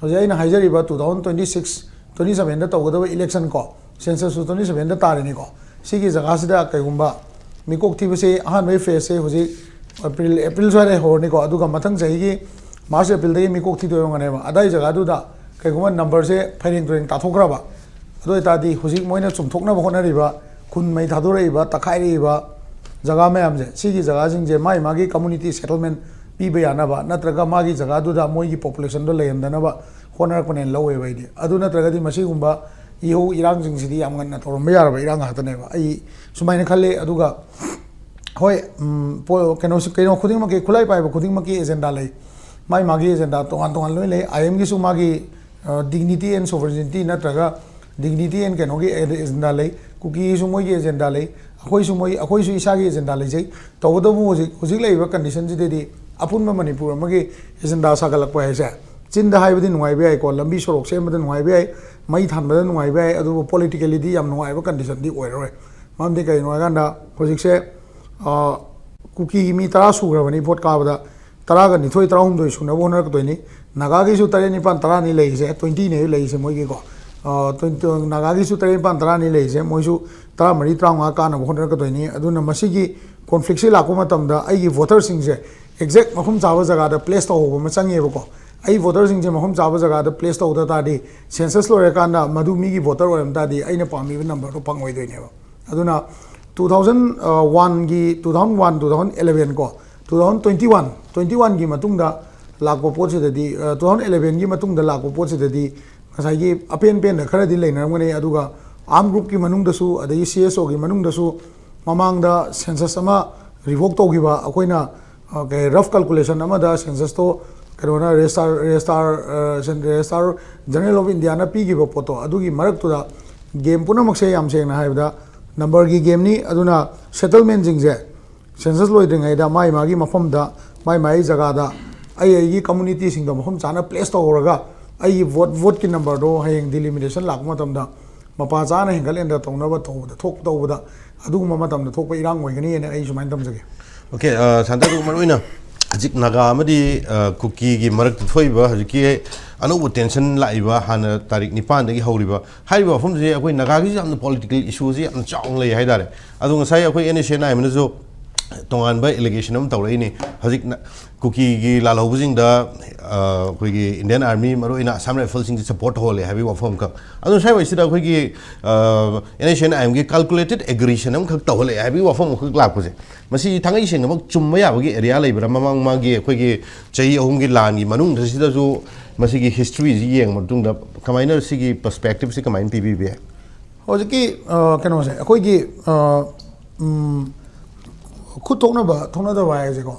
हजे आइना हाइजरिबा 2027 दा तौगदबा इलेक्शन को सेंसस 27 दा तारेनिको सिगी जगहसिदा कइगुम्बा मिकोक थीबसे अहानबै फेस से हजे एप्रिल स्वारे होरनिको अदुगा मथंग चाहिगी मार्च एप्रिल दगी मिकोक थीदोयंगनेबा अदाई जगह दुदा कइगुम्बा नंबर से फैरिंग ट्रेंग ताथोग्रबा अदोय तादी हुजिक मोइना चुमथोकना होनरिबा खुन मै थादोरइबा तखाइरिबा जगह मैम जे सिगी जगह जिंग जे माई मागी कम्युनिटी सेटलमेंट ꯄꯤꯕ ꯌꯥꯅꯕ ꯅꯠꯇ꯭ꯔꯒ ꯃꯥꯒꯤ ꯖꯒꯥꯗꯨꯗ ꯃꯣꯏꯒꯤ ꯄꯣꯄꯨꯂꯦꯁꯟꯗꯣ ꯂꯩꯍꯟꯗꯅꯕ ꯍꯣꯠꯅꯔꯛꯄꯅꯦꯅ ꯂꯧꯋꯦꯕ ꯑꯩꯗꯤ ꯑꯗꯨ ꯅꯠꯇ꯭ꯔꯒꯗꯤ ꯃꯁꯤꯒꯨꯝꯕ ꯏꯍꯧ ꯏꯔꯥꯡꯁꯤꯡꯁꯤꯗꯤ ꯌꯥꯝ ꯉꯟꯅ ꯇꯧꯔꯝꯕ ꯌꯥꯔꯕ ꯏꯔꯥꯡ ꯉꯥꯛꯇꯅꯦꯕ ꯑꯩ ꯁꯨꯃꯥꯏꯅ ꯈꯜꯂꯦ ꯑꯗꯨꯒ ꯍꯣꯏ ꯀꯩꯅꯣ ꯈꯨꯗꯤꯡꯃꯛꯀꯤ ꯈꯨꯠꯂꯥꯏ ꯄꯥꯏꯕ ꯈꯨꯗꯤꯡꯃꯛꯀꯤ ꯑꯦꯖꯦꯟꯗꯥ ꯂꯩ ꯃꯥꯒꯤ ꯑꯦꯖꯦꯟꯗꯥ ꯇꯣꯉꯥꯟ ꯇꯣꯉꯥꯟ ꯂꯣꯏ ꯂꯩ ꯑꯥꯏ ꯑꯦꯝꯒꯤꯁꯨ ꯃꯥꯒꯤ ꯗꯤꯒꯅꯤꯇꯤ ꯑꯦꯟ ꯁꯣꯚꯔꯅꯤꯇꯤ ꯅꯠꯇ꯭ꯔꯒ ꯗꯤꯒꯅꯤꯇꯤ ꯑꯦꯟ ꯀꯩꯅꯣꯒꯤ ꯑꯦꯖꯦꯟꯗꯥ ꯂꯩ ꯀꯨꯀꯤꯒꯤꯁꯨ ꯃꯣꯏꯒꯤ ꯑꯦꯖꯦꯟꯗꯥ ꯂꯩ ꯑꯩꯈꯣꯏꯁꯨ ꯏꯁꯥꯒꯤ ꯑꯦꯖꯦꯟꯗꯥ ꯂꯩꯖꯩ ꯇꯧꯕꯇꯕꯨ ꯍꯧꯖꯤꯛ ꯂꯩꯔꯤꯕ ꯀꯟꯗꯤꯁꯟꯁꯤꯗꯗꯤ ꯑꯄꯨꯟꯕ ꯃꯅꯤꯄꯨꯔ ꯑꯃꯒꯤ ꯑꯦꯖꯦꯟꯗꯥ ꯁꯥꯒꯠꯂꯛꯄ ꯍꯥꯏꯁꯦ ꯆꯤꯟꯗ ꯍꯥꯏꯕꯗꯤ ꯅꯨꯡꯉꯥꯏꯕ ꯌꯥꯏꯀꯣ ꯂꯝꯕꯤ ꯁꯣꯔꯣꯛ ꯁꯦꯝꯕꯗ ꯅꯨꯡꯉꯥꯏꯕ ꯌꯥꯏ ꯃꯩ ꯊꯥꯟꯕꯗ ꯅꯨꯡꯉꯥꯏꯕ ꯌꯥꯏ ꯑꯗꯨꯕꯨ ꯄꯣꯂꯤꯇꯤꯀꯦꯜꯂꯤꯗꯤ ꯌꯥꯝ ꯅꯨꯡꯉꯥꯏꯕ ꯀꯟꯗꯤꯁꯟꯗꯤ ꯑꯣꯏꯔꯔꯣꯏ ꯃꯔꯝꯗꯤ ꯀꯩꯒꯤꯅꯣ ꯍꯥꯏꯀꯥꯟꯗ ꯍꯧꯖꯤꯛꯁꯦ ꯀꯨꯀꯤꯒꯤ ꯃꯤ 10 ꯁꯨꯈ꯭ꯔꯕꯅꯤ ꯚꯣꯠ ꯀꯥꯕꯗ 12 13 ꯁꯨꯅꯕ ꯍꯣꯠꯅꯔꯛꯀꯗꯣꯏꯅꯤ ꯅꯥꯒꯥꯒꯤꯁꯨ 9 10 ꯂꯩꯔꯤꯁꯦ 20 ꯂꯩꯔꯤꯁꯦ ꯃꯣꯏꯒꯤꯀꯣ ꯅꯥꯒꯥꯒꯤꯁꯨ 9 10 ꯂꯩꯔꯤꯁे ꯃꯣꯏꯁꯨ 13 15 ꯀꯥꯅꯕ ꯍꯣꯠꯅꯔꯛꯀꯗꯣꯏꯅꯤ ꯑꯗꯨꯅ ꯃꯁꯤꯒꯤ ꯀꯣꯟꯐ꯭ꯂꯤꯛꯁꯦ ꯂꯥꯛꯄ ꯃꯇꯝꯗ ꯑꯩꯒꯤ ꯚꯣꯇꯔꯁꯤꯡꯁꯦ ꯑꯦꯛꯖꯦꯛ ꯃꯐꯝ ꯆꯥꯕ ꯖꯒꯥꯗ ꯄ꯭ꯂꯦꯁ ꯇꯧꯍꯧꯕ ꯑꯃ ꯆꯪꯉꯦꯕꯀꯣ ꯑꯩ ꯚꯣꯇꯔꯁꯤꯡꯁꯦ ꯃꯐꯝ ꯆꯥꯕ ꯖꯒꯥꯗ ꯄ꯭ꯂꯦꯁ ꯇꯧꯗ ꯇꯥꯔꯗꯤ ꯁꯦꯟꯁꯁ ꯂꯣꯏꯔꯀꯥꯟꯗ ꯃꯗꯨ ꯃꯤꯒꯤ ꯚꯣꯇꯔ ꯑꯣꯏꯔꯝ ꯇꯥꯔꯗꯤ ꯑꯩꯅ ꯄꯥꯝꯃꯤꯕ ꯅꯝꯕꯔꯗꯣ ꯐꯪꯉꯣꯏꯗꯣꯏꯅꯦꯕ ꯑꯗꯨꯅ 2001 2011 ꯀꯣ 2021ꯒꯤ ꯃꯇꯨꯡꯗ ꯂꯥꯛꯄ ꯄꯣꯠꯁꯤꯗꯗꯤ 2011ꯒꯤ ꯃꯇꯨꯡꯗ ꯂꯥꯛꯄ ꯄꯣꯠꯁꯤꯗꯗꯤ ꯉꯁꯥꯏꯒꯤ ꯑꯄꯦꯟ ꯈꯔꯗꯤ ꯂꯩꯅꯔꯝꯒꯅꯤ ꯑꯗꯨꯒ ꯑꯥꯔꯝ ꯒ꯭ꯔꯨꯞꯀꯤ ꯃꯅꯨꯡꯗꯁꯨ ꯑꯗꯒꯤ CSOꯒꯤ ꯃꯅꯨꯡꯗꯁꯨ ꯃꯃꯥꯡꯗ ꯁꯦꯟꯁꯁ ꯑꯃ ꯔꯤꯚꯣꯛ ꯇꯧꯈꯤꯕ ꯑꯩꯈꯣꯏꯅ ꯔꯐ ꯀꯜꯀꯨꯂꯦꯁꯟ ꯑꯃꯗ ꯁꯦꯟꯁꯁꯇꯣ ꯀꯩꯅꯣꯅ ꯔꯦꯖꯤꯁꯇꯥꯔ ꯖꯔꯅꯦꯜ ꯑꯣꯐ ꯏꯟꯗꯤꯌꯥꯅ ꯄꯤꯈꯤꯕ ꯄꯣꯠꯇꯣ ꯑꯗꯨꯒꯤ ꯃꯔꯛꯇꯨꯗ ꯒꯦꯝ ꯄꯨꯝꯅꯃꯛꯁꯦ ꯌꯥꯝ ꯁꯦꯡꯅ ꯍꯥꯏꯕꯗ ꯅꯝꯕꯔꯒꯤ ꯒꯦꯝꯅꯤ ꯑꯗꯨꯅ ꯁꯦꯇꯜꯃꯦꯟꯁꯤꯡꯁꯦ ꯁꯦꯟꯁꯁ ꯂꯣꯏꯗ꯭ꯔꯤꯉꯩꯗ ꯃꯥꯒꯤ ꯃꯐꯝꯗ ꯃꯥꯒꯤ ꯖꯒꯥꯗ ꯑꯩꯒꯤ ꯀꯝꯃꯨꯅꯤꯇꯤꯁꯤꯡꯗꯣ ꯃꯐꯝ ꯆꯥꯅ ꯄ꯭ꯂꯦꯁ ꯇꯧꯔꯒ ꯑꯩꯒꯤ ꯚꯣꯠꯀꯤ ꯅꯝꯕꯔꯗꯣ ꯍꯌꯦꯡ ꯗꯤꯂꯤꯃꯤꯇꯦꯁꯟ ꯂꯥꯛꯄ ꯃꯇꯝꯗ ꯃꯄꯥ ꯆꯥꯅ ꯍꯦꯟꯒꯠ ꯍꯦꯟꯗ ꯇꯧꯅꯕ ꯇꯧꯕꯗ ꯑꯗꯨꯒꯨꯝꯕ ꯃꯇꯝꯗ ꯊꯣꯛꯄ ꯏꯔꯥꯡ ꯑꯣꯏꯒꯅꯤꯅ ꯑꯩ ꯁꯨꯃꯥꯏꯅ ꯊꯝꯖꯒꯦ ꯑꯣꯀꯦ ꯁꯥꯟꯇꯥꯗꯨ ꯃꯔꯨꯑꯣꯏꯅ ꯍꯧꯖꯤꯛ ꯅꯥꯒꯥ ꯑꯃꯗꯤ ꯀꯨꯀꯤꯒꯤ ꯃꯔꯛꯇ ꯊꯣꯛꯏꯕ ꯍꯧꯖꯤꯛꯀꯤ ꯑꯅꯧꯕ ꯇꯦꯟꯁꯟ ꯂꯥꯛꯏꯕ ꯍꯥꯟꯅ ꯇꯥꯔꯤꯛ 9ꯗꯒꯤ ꯍꯧꯔꯤꯕ ꯍꯥꯏꯔꯤꯕ ꯃꯐꯝꯁꯦ ꯑꯩꯈꯣꯏ ꯅꯥꯒꯥꯒꯤꯁꯨ ꯌꯥꯝꯅ ꯄꯣꯂꯤꯇꯤꯀꯦꯜ ꯏꯁꯨꯁꯤ ꯌꯥꯝꯅ ꯆꯥꯎꯅ ꯂꯩ ꯍꯥꯏꯇꯥꯔꯦ ꯑꯗꯣ ꯉꯁꯥꯏ ꯑꯩꯈꯣꯏ NSNI ꯑꯃꯅꯁꯨ ꯇꯣꯉꯥꯟꯕ ꯑꯦꯂꯤꯒꯦꯁꯟ ꯑꯃ ꯇꯧꯔꯛꯏꯅꯤ ꯍꯧꯖꯤꯛ ꯀꯨꯀꯤꯒꯤ ꯂꯥꯜꯍꯧꯕꯁꯤꯡꯗ ꯑꯩꯈꯣꯏꯒꯤ ꯏꯟꯗꯤꯌꯟ ꯑꯥꯔꯃꯤ ꯃꯔꯨꯑꯣꯏꯅ ꯑꯁꯥꯝ ꯔꯥꯏꯐꯜꯁꯤꯡꯁꯤ ꯁꯞꯄꯣꯔꯠ ꯇꯧꯍꯜꯂꯦ ꯍꯥꯏꯕꯒꯤ ꯋꯥꯐꯝꯈꯛ ꯑꯗꯨ ꯁ꯭ꯋꯥꯏꯋꯥꯏꯁꯤꯗ ꯑꯩꯈꯣꯏꯒꯤ NSNIꯒꯤ ꯀꯥꯜꯀꯨꯂꯦꯇꯦꯠ ꯑꯦꯒ꯭ꯔꯤꯁꯟ ꯑꯃꯈꯛ ꯇꯧꯍꯜꯂꯛꯑꯦ ꯍꯥꯏꯕꯒꯤ ꯋꯥꯐꯝ ꯑꯃꯈꯛ ꯂꯥꯛꯄꯁꯦ ꯃꯁꯤ ꯊꯥꯡꯉꯩ ꯁꯦꯡꯅꯃꯛ ꯆꯨꯝꯕ ꯌꯥꯕꯒꯤ ꯑꯦꯔꯤꯌꯥ ꯂꯩꯕ꯭ꯔꯥ ꯃꯃꯥꯡꯒꯤ ꯑꯩꯈꯣꯏꯒꯤ ꯆꯍꯤ 3ꯒꯤ ꯂꯥꯟꯒꯤ ꯃꯅꯨꯡꯗꯁꯤꯗꯁꯨ ꯃꯁꯤꯒꯤ ꯍꯤꯁꯇ꯭ꯔꯤꯁꯤ ꯌꯦꯡꯕ ꯃꯇꯨꯡꯗ ꯀꯃꯥꯏꯅ ꯁꯤꯒꯤ ꯄꯔꯁꯄꯦꯛꯇꯤꯞꯁꯤ ꯀꯃꯥꯏꯅ ꯄꯤꯕꯤꯕ ꯌꯥꯏ ꯍꯧꯖꯤꯛꯀꯤ ꯀꯩꯅꯣꯁꯦ ꯑꯩꯈꯣꯏꯒꯤ ꯈꯨꯠ ꯊꯣꯛꯅꯗꯕ ꯍꯥꯏꯕꯁꯦꯀꯣ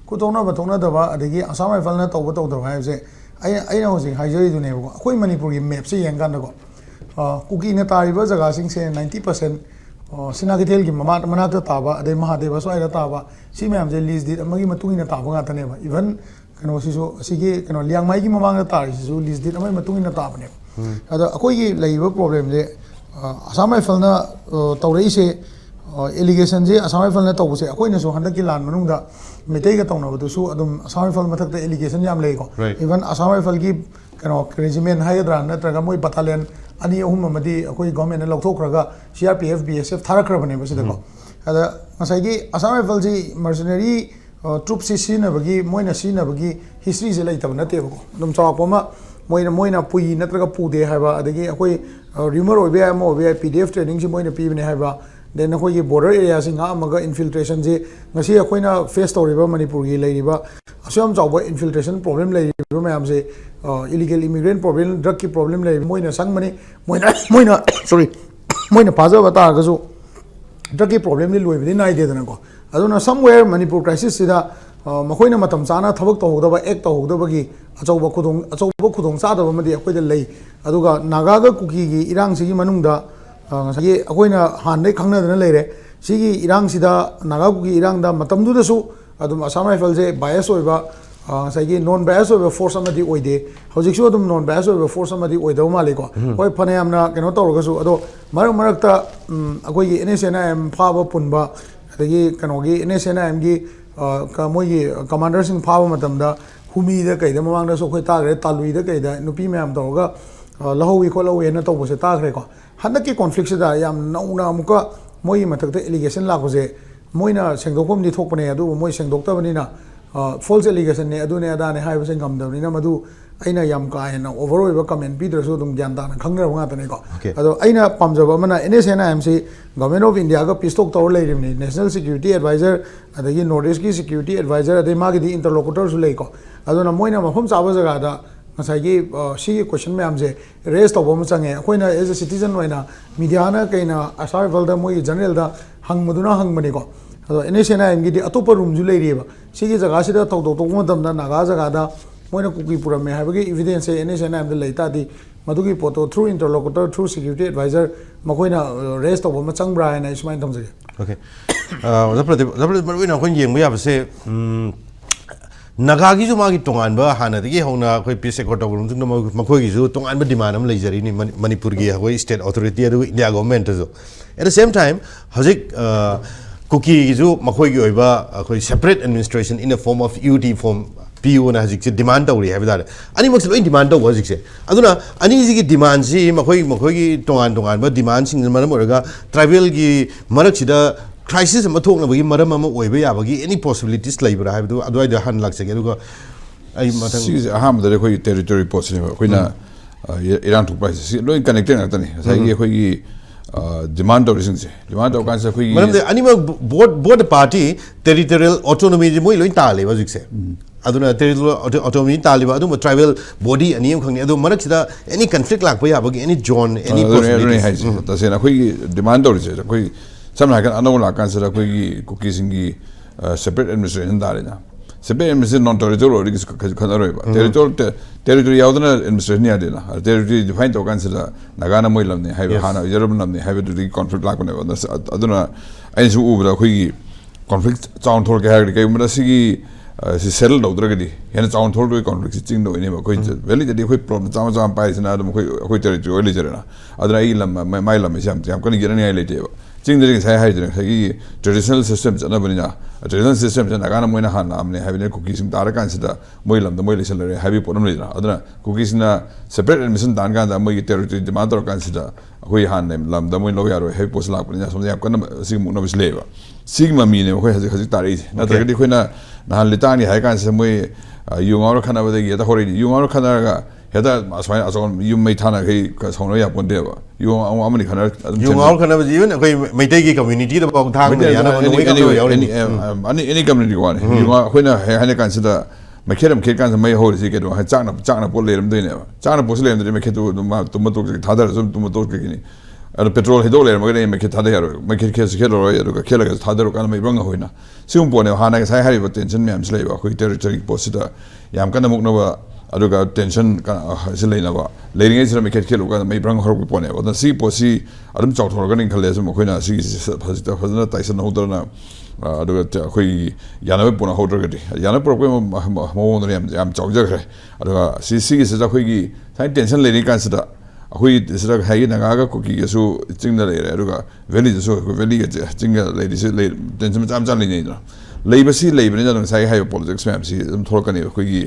ꯈꯨꯠ ꯊꯣꯛꯅꯗꯕ ꯑꯗꯒꯤ ꯑꯁꯥꯝ ꯔꯥꯏꯐꯜꯅ ꯇꯧꯗꯕ ꯍꯥꯏꯕꯁꯦ ꯑꯩꯅ ꯍꯧꯖꯤꯛ ꯍꯥꯏꯖꯔꯤꯗꯨꯅꯦꯕꯀꯣ ꯑꯩꯈꯣꯏ ꯃꯅꯤꯄꯨꯔꯒꯤ ꯃꯦꯞꯁꯦ ꯌꯦꯡꯀꯥꯟꯗꯀꯣ ꯀꯨꯀꯤꯅ ꯇꯥꯔꯤꯕ ꯖꯒꯥꯁꯤꯡꯁꯦ 90% ꯁꯤꯅꯥꯀꯩꯊꯦꯜꯒꯤ ꯃꯅꯥꯛꯇ ꯇꯥꯕ ꯑꯗꯩ ꯃꯍꯥꯗꯦꯕ ꯁ꯭ꯋꯥꯏꯗ ꯇꯥꯕ ꯁꯤ ꯃꯌꯥꯝꯁꯦ ꯂꯤꯁ ꯗꯤꯠ ꯑꯃꯒꯤ ꯃꯇꯨꯡ ꯏꯟꯅ ꯇꯥꯕ ꯉꯥꯛꯇꯅꯦꯕ ꯏꯚꯟ ꯀꯩꯅꯣꯁꯤꯁꯨ ꯑꯁꯤꯒꯤ ꯂꯤꯌꯥꯡꯃꯩꯒꯤ ꯃꯃꯥꯡꯗ ꯇꯥꯔꯤꯁꯤꯁꯨ ꯂꯤꯁ ꯗꯤꯠ ꯑꯃꯒꯤ ꯃꯇꯨꯡ ꯏꯟꯅ ꯇꯥꯕꯅꯦꯕ ꯑꯗꯣ ꯑꯩꯈꯣꯏꯒꯤ ꯂꯩꯔꯤꯕ ꯄ꯭ꯔꯣꯕ꯭ꯂꯦꯝꯁꯦ ꯑꯁꯥꯝ ꯔꯥꯏꯐꯜꯅ ꯇꯧꯔꯛꯏꯁꯦ ꯑꯦꯂꯤꯒꯦꯁꯟꯁꯦ ꯑꯁꯥꯝ ꯔꯥꯏꯐꯜꯅ ꯇꯧꯕꯁꯦ ꯑꯩꯈꯣꯏꯅꯁꯨ ꯍꯟꯗꯛꯀꯤ ꯂꯥꯟ ꯃꯅꯨꯡꯗ ꯃꯩꯇꯩꯒ ꯇꯧꯅꯕꯗꯨꯁꯨ ꯑꯗꯨꯝ ꯑꯁꯥꯝ ꯔꯥꯏꯐꯜ ꯃꯊꯛꯇ ꯑꯦꯂꯤꯒꯦꯁꯟ ꯌꯥꯝ ꯂꯩꯀꯣ ꯏꯚꯟ ꯑꯁꯥꯝ ꯔꯥꯏꯐꯜꯒꯤ ꯀꯩꯅꯣ ꯔꯦꯖꯤꯃꯦꯟ ꯍꯥꯏꯒꯗ꯭ꯔꯥ ꯅꯠꯇ꯭ꯔꯒ ꯃꯣꯏ ꯕꯇꯥꯂꯤꯌꯟ 2-3 ꯑꯃꯗꯤ ꯑꯩꯈꯣꯏ ꯒꯣꯔꯃꯦꯟꯅ ꯂꯧꯊꯣꯛꯈ꯭ꯔꯒ CRPF BSF ꯊꯥꯔꯛꯈ꯭ꯔꯕꯅꯦꯕ ꯁꯤꯗꯀꯣ ꯑꯗ ꯉꯁꯥꯏꯒꯤ ꯑꯁꯥꯝ ꯔꯥꯏꯐꯜꯁꯤ ꯃꯔꯁꯅꯔꯤ ꯇ꯭ꯔꯨꯞꯁꯤ ꯁꯤꯖꯤꯟꯅꯕꯒꯤ ꯃꯣꯏꯅ ꯁꯤꯖꯤꯟꯅꯕꯒꯤ ꯍꯤꯁꯇ꯭ꯔꯤꯁꯦ ꯂꯩꯇꯕ ꯅꯠꯇꯦꯕꯀꯣ ꯑꯗꯨꯝ ꯆꯥꯎꯔꯥꯛꯄ ꯑꯃ ꯃꯣꯏꯅ ꯄꯨꯏ ꯅꯠꯇ꯭ꯔꯒ ꯄꯨꯗꯦ ꯍꯥꯏꯕ ꯑꯗꯒꯤ ꯑꯩꯈꯣꯏ ꯔꯤꯃꯔ ꯑꯣꯏꯕ ꯌꯥꯏ ꯑꯃ ꯑꯣꯏꯕ ꯌꯥꯏ PDF ꯇ꯭ꯔꯦꯅꯤꯡꯁꯤ ꯃꯣꯏꯅ ꯄꯤꯕꯅꯦ ꯍꯥꯏꯕ ꯗꯦꯟ ꯑꯩꯈꯣꯏꯒꯤ ꯕꯣꯔꯗꯔ ꯑꯦꯔꯤꯌꯥꯁꯤ ꯉꯥꯛꯑꯝꯃꯒ ꯏꯟꯐꯤꯜꯇ꯭ꯔꯦꯁꯟꯁꯤ ꯉꯁꯤ ꯑꯩꯈꯣꯏꯅ ꯐꯦꯁ ꯇꯧꯔꯤꯕ ꯃꯅꯤꯄꯨꯔꯒꯤ ꯂꯩꯔꯤꯕ ꯑꯁꯨꯛ ꯆꯥꯎꯕ ꯏꯟꯐꯤꯜꯇ꯭ꯔꯦꯁꯟ ꯄ꯭ꯔꯣꯕ꯭ꯂꯦꯝ ꯂꯩꯔꯤꯕ ꯃꯌꯥꯝꯁꯦ ꯏꯂꯤꯒꯦꯜ ꯏꯃꯤꯒ꯭ꯔꯦꯟ ꯄ꯭ꯔꯣꯕ꯭ꯂꯦꯝ ꯗ꯭ꯔꯒꯀꯤ ꯄ꯭ꯔꯣꯕ꯭ꯂꯦꯝ ꯂꯩꯔꯤꯕ ꯃꯣꯏꯅ ꯆꯪꯕꯅꯤ ꯃꯣꯏꯅ ꯐꯥꯖꯕ ꯇꯥꯔꯒꯁꯨ ꯗ꯭ꯔꯒꯀꯤ ꯄ꯭ꯔꯣꯕ꯭ꯂꯦꯝꯗꯤ ꯂꯣꯏꯕꯗꯤ ꯅꯥꯏꯗꯦꯗꯅꯀꯣ ꯑꯗꯨꯅ ꯁꯝꯋꯦꯌꯔ ꯃꯅꯤꯄꯨꯔ ꯀ꯭ꯔꯥꯏꯁꯤꯁꯁꯤꯗ ꯃꯈꯣꯏꯅ ꯃꯇꯝ ꯆꯥꯅ ꯊꯕꯛ ꯇꯧꯍꯧꯗꯕ ꯑꯦꯛ ꯇꯧꯍꯧꯗꯕꯒꯤ ꯑꯆꯧꯕ ꯈꯨꯗꯣꯡꯆꯥꯗꯕ ꯑꯃꯗꯤ ꯑꯩꯈꯣꯏꯗ ꯂꯩ ꯑꯗꯨꯒ ꯅꯥꯒꯥꯒ ꯀꯨꯀꯤꯒꯤ ꯏꯔꯥꯡꯁꯤꯒꯤ ꯃꯅꯨꯡꯗ ꯉꯁꯥꯏꯒꯤ ꯑꯩꯈꯣꯏꯅ ꯍꯥꯟꯅꯗꯩ ꯈꯪꯅꯗꯅ ꯂꯩꯔꯦ ꯁꯤꯒꯤ ꯏꯔꯥꯡꯁꯤꯗ ꯅꯥꯒꯥ ꯀꯨꯀꯤ ꯏꯔꯥꯡꯗ ꯃꯇꯝꯗꯨꯗꯁꯨ ꯑꯗꯨꯝ ꯑꯁꯥꯝ ꯔꯥꯏꯐꯜꯁꯦ ꯕꯥꯏꯑꯁ ꯑꯣꯏꯕ ꯉꯁꯥꯏꯒꯤ ꯅꯣꯟ ꯕꯥꯏꯑꯁ ꯑꯣꯏꯕ ꯐꯣꯔꯁ ꯑꯃꯗꯤ ꯑꯣꯏꯗꯦ ꯍꯧꯖꯤꯛꯁꯨ ꯑꯗꯨꯝ ꯅꯣꯟ ꯕꯥꯏꯑꯁ ꯑꯣꯏꯕ ꯐꯣꯔꯁ ꯑꯃꯗꯤ ꯑꯣꯏꯗꯕ ꯃꯥꯜꯂꯤꯀꯣ ꯍꯣꯏ ꯐꯅꯌꯥꯝꯅ ꯀꯩꯅꯣ ꯇꯧꯔꯒꯁꯨ ꯑꯗꯣ ꯃꯔꯛꯇ ꯑꯩꯈꯣꯏꯒꯤ NSNIM ꯐꯥꯕ ꯄꯨꯟꯕ ꯑꯗꯒꯤ ꯀꯩꯅꯣꯒꯤ NSNIMꯒꯤ ꯃꯣꯏꯒꯤ ꯀꯃꯥꯟꯗꯔꯁꯤꯡ ꯐꯥꯕ ꯃꯇꯝꯗ ꯍꯨꯃꯤꯗ ꯀꯩꯗ ꯃꯃꯥꯡꯗꯁꯨ ꯑꯩꯈꯣꯏ ꯇꯥꯈ꯭ꯔꯦ ꯇꯥꯂꯨꯏꯗ ꯀꯩꯗ ꯅꯨꯄꯤ ꯃꯌꯥꯝ ꯇꯧꯔꯒ ꯂꯧꯍꯧꯋꯤ ꯈꯣꯠꯍꯧꯋꯤꯅ ꯇꯧꯕꯁꯦ ꯇꯥꯈ꯭ꯔꯦꯀꯣ ꯍꯟꯗꯛꯀꯤ ꯀꯣꯟꯐ꯭ꯂꯤꯛꯁꯤꯗ ꯌꯥꯝ ꯅꯧꯅ ꯑꯃꯨꯛꯀ ꯃꯣꯏꯒꯤ ꯃꯊꯛꯇ ꯑꯦꯂꯤꯒꯦꯁꯟ ꯂꯥꯛꯄꯁꯦ ꯃꯣꯏꯅ ꯁꯦꯡꯗꯣꯛꯐꯝꯗꯤ ꯊꯣꯛꯄꯅꯦ ꯑꯗꯨꯕꯨ ꯃꯣꯏ ꯁꯦꯡꯗꯣꯛꯇꯕꯅꯤꯅ false allegation ne adune adane haibase ngamdabnina madu aina yam ka hena overall ba comment pidrasu dum gyan dana khangna nga tane ko ado aina pamjaba mana NSNIMC government of India ga pistok tor leirimni national security advisor adagi northeast ki security advisor adai magi di interlocutor su lei ko adona moina mafam chaba jaga da ngasai si question me amje raise to bom change koina as a citizen waina media na kaina asar valda moi general da hang maduna hang mani ko ado NSNIM gi di atopa room ju leiriba sigi jaga sida tok tok modam da naga jaga da moina kuki pura me habagi evidence NSNIM da leita di madugi poto through interlocutor through security advisor makoina raise to bom changbra na ismain thamjage okay zapra marwina khon yeng ba yabase Naga gi ju magi tongan ba hana degi hona khoi peace accord tawrum jung makhoi gi ju tongan ba demand am leijari ni Manipur gi hoi state authority adu India government jo at the same time hajik Kuki gi ju makhoi gi oiba khoi separate administration in a form of UT form PU na hajik demand tawri habida ani mak loi demand taw hajik se aduna ani ji gi demand si makhoi gi tongan ba demand sing maram oraga tribal gi marak sida crisis ama thokna bagi maram ama oiba yabagi any possibilities laibra habdu adwai da han laksage aduga ai mathang si aham da khoi territory post ne khoina Iran to price si loi connected na tani sai ge khoi gi demand of reason se demand of kansa khoi maram de anima board party territorial autonomy ji moi loi ta le ba jikse aduna territorial autonomy ta le ba adu tribal body ani am khangni adu marak sida any conflict lak pa yabagi any zone any possibilities ta se na khoi demand of reason khoi samna kan anong la kan sera koi Kuki singi separate administration da na separate administration non territorial ri khana roi ba territory yaudana administration ya de na territory define to kan sera Naga na moi lamne hai hana Realism lamne hai du conflict la ko ne aduna ai su u bra koi conflict chaun thor ke ha ke mara sigi si settle do dra gadi hena chaun thor do conflict ching do ne ba koi veli de koi problem cham pai sina adum koi territory le jera aduna ai lam mai lam jam kan gi ne ai le te ba Jingdering sai hai jeng sai traditional systems na bani traditional systems na Naga na moina han amne havine Kuki sing dar kan sida moilam da moile salare habi podam le adana Kuki sina separate admission dan kan da moi territory demand dor kan sida hoi han nem lam da moi lo yaro habi post lak panya som ya kan sig mu no bisleva sigma mi ne hoi haji tari na da gadi khoina na han litani hai kan sa moi yungor khana ba de ya da hori yungor khana ga Heda aswai ason yum mai thana kai songno ya ponde ba yu amani khana yu ngau khana ba jiwen koi maitai gi community da bong thang ne yana ba noi ka yaw ni any community one yu nga khoina hane kan sida makeram ke kan mai hol si ke do ha changna pol leram de ne ba changna pol leram de me ke to ma tum to thadar zum tum to ke ni ar petrol hidol leram ge me ke thadar yaro me ke se ke ro yaro ka khela ga thadar kan mai bang hoina sium pone hana ga sai hari ba tension me am slei ba khoi territory posita yam kan muk no ba aduga tension ka silai na ba leiring ai sira me khet khelu ka mai brang hor ku pone oda si posi adum chau thor ga ning khale so mo khoina si phasita phazna taisen hodra na aduga khoi yana be pona hodra ga di yana pro ko mo no yam chau ja khre aduga si se ja khoi gi sai tension leiring kan sida khoi sira hai na ga Kuki ga su chingna le aduga valley so valley ga chinga le di se le tension cham cham le ni na leiba si leiba ne ja sai hai politics map si dum thor ka ni khoi gi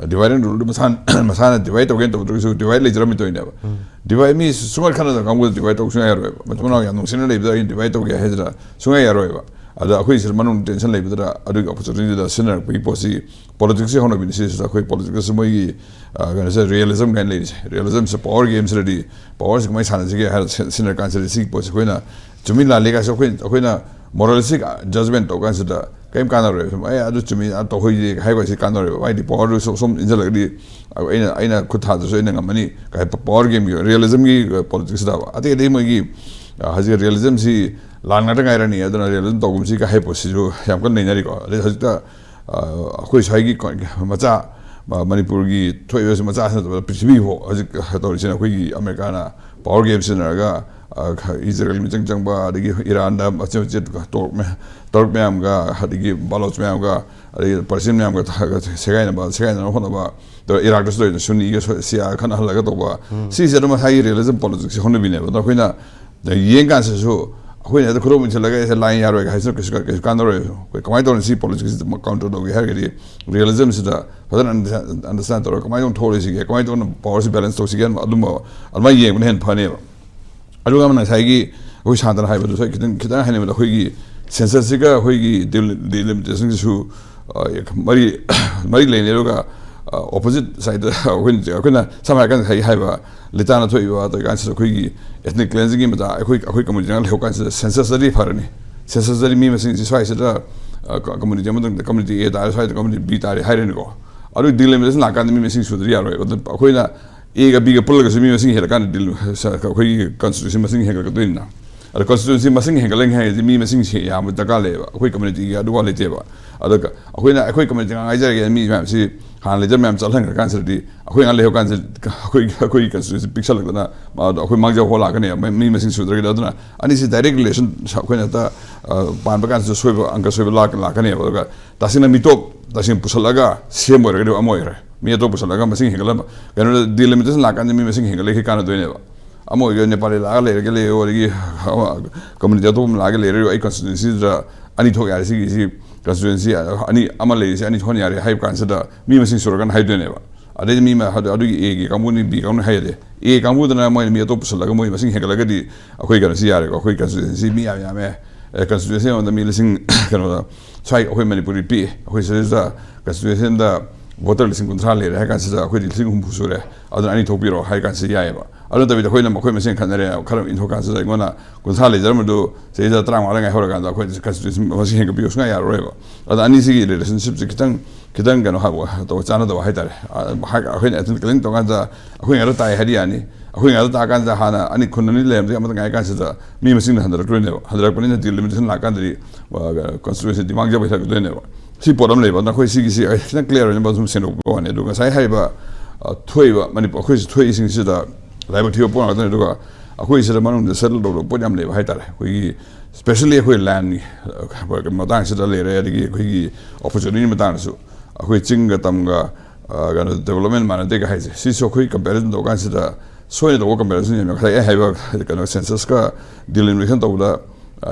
divide and rule masana divide again to divide le jram to ina divide mi sungal khana da kam divide to sunga yaro ba matuna ya nung sina le divide to ge hejra sunga yaro ba ada khoi sir manung tension le bidra adu opportunity da sina pe posi politics se hono bin se da khoi politics moi gi gonna say realism gan le realism se power games ready power se mai sana ge har sina kan se si posi khoina jumi la le ga so khoi na moralistic judgment to kan se da kaim kana re ai adu chumi to hoi hai ko si kana re ai di power so som injal di aina khutha so ina ngamani kai power game realism gi politics da ati dei mo gi haji realism si langna ta ngai rani aduna realism to gum si ka hai posi jo yam kan nei nari ko le haji ta khoi sai gi macha Manipur gi thoi wes macha sa prithvi ho haji to ri sina khoi gi America na power game sina ga Israel mi chang ba digi Iran da ache tork me am ga digi baloch me am ga Persian me am ga segai na hono ba to Iraq da so sunni ga sia khana hala ga to ba si se ma hai realism politics hono bi ne ba khoina yen kan se so khoina da khoro min se laga se line yaro ga haso ke kan ro ko kamai to si politics counter do ga ga realism se da fadan understand to kamai on thori si ga kamai to power balance to si ga adum alma yen hen phane ba aduga mana sai gi hoi shandana hai ba so kitan haine ma hoi gi census ga hoi gi delimitation su mari lane ga opposite side when some I can have litana to you the guys ethnic cleansing but I community who can census the different census the memes is why community the community A the community B hiding go I do deal with not kind of missing to the real but the Aquina a bigger political missing here can't deal with constitution missing here doing now the constituency missing hangling has the missing here with the Gale quick community do all it ever when a quick community I and me see Hanley Ma'am Salanga cancer the Aquina cancer quick constituency picture like that when Magja Holakane me missing to the other and this is direct relation when at the Panbakan to swivel Uncle Swivel Lakane that's in a mito that's in Pusalaga same way to Amoira me to Pusalaga missing Hingala delimitations like and me missing Hingala can't do never Amo Nepali Lagale or community Lagale, a constituency, Anito constituency, any Amalays, any Tony high consider me missing Suragan Hydreneva. I didn't mean how to do a Kamuni be on Hede. A Kamu than I might be a topus like a movie missing Hegalagadi, a quick or quick constituency, me, I am a constituency on the missing try Manipuri P, which is the constituency the water listening control, I consider a quick thing Pusure, other any topiro, I can see Yava. I don't know the Hoyam Machine Canada, Karam in Hokan, like one Gonzales, Germado, says that Tramanga Huragan, the constitution was in Abusnaya River. Other uneasy relationships, Kitangan have to another hider. I think Clinton Ganza, when I Hadiani, when I Taganza Hana, and it couldn't let them, I consider me missing 100 limited like country constituency demanga with a she put them labor, not quite see, I think clear in the bottom send of go on, because I have a 12 Manipur, which is 20 Liberty upon a who is among the settled of Podium Lab Hider. We especially who land Matan Settle, opportunity Matansu, which Chingatamga development man take a high. See so quick comparison to consider so the work comparison. I have a kind of census dealing with the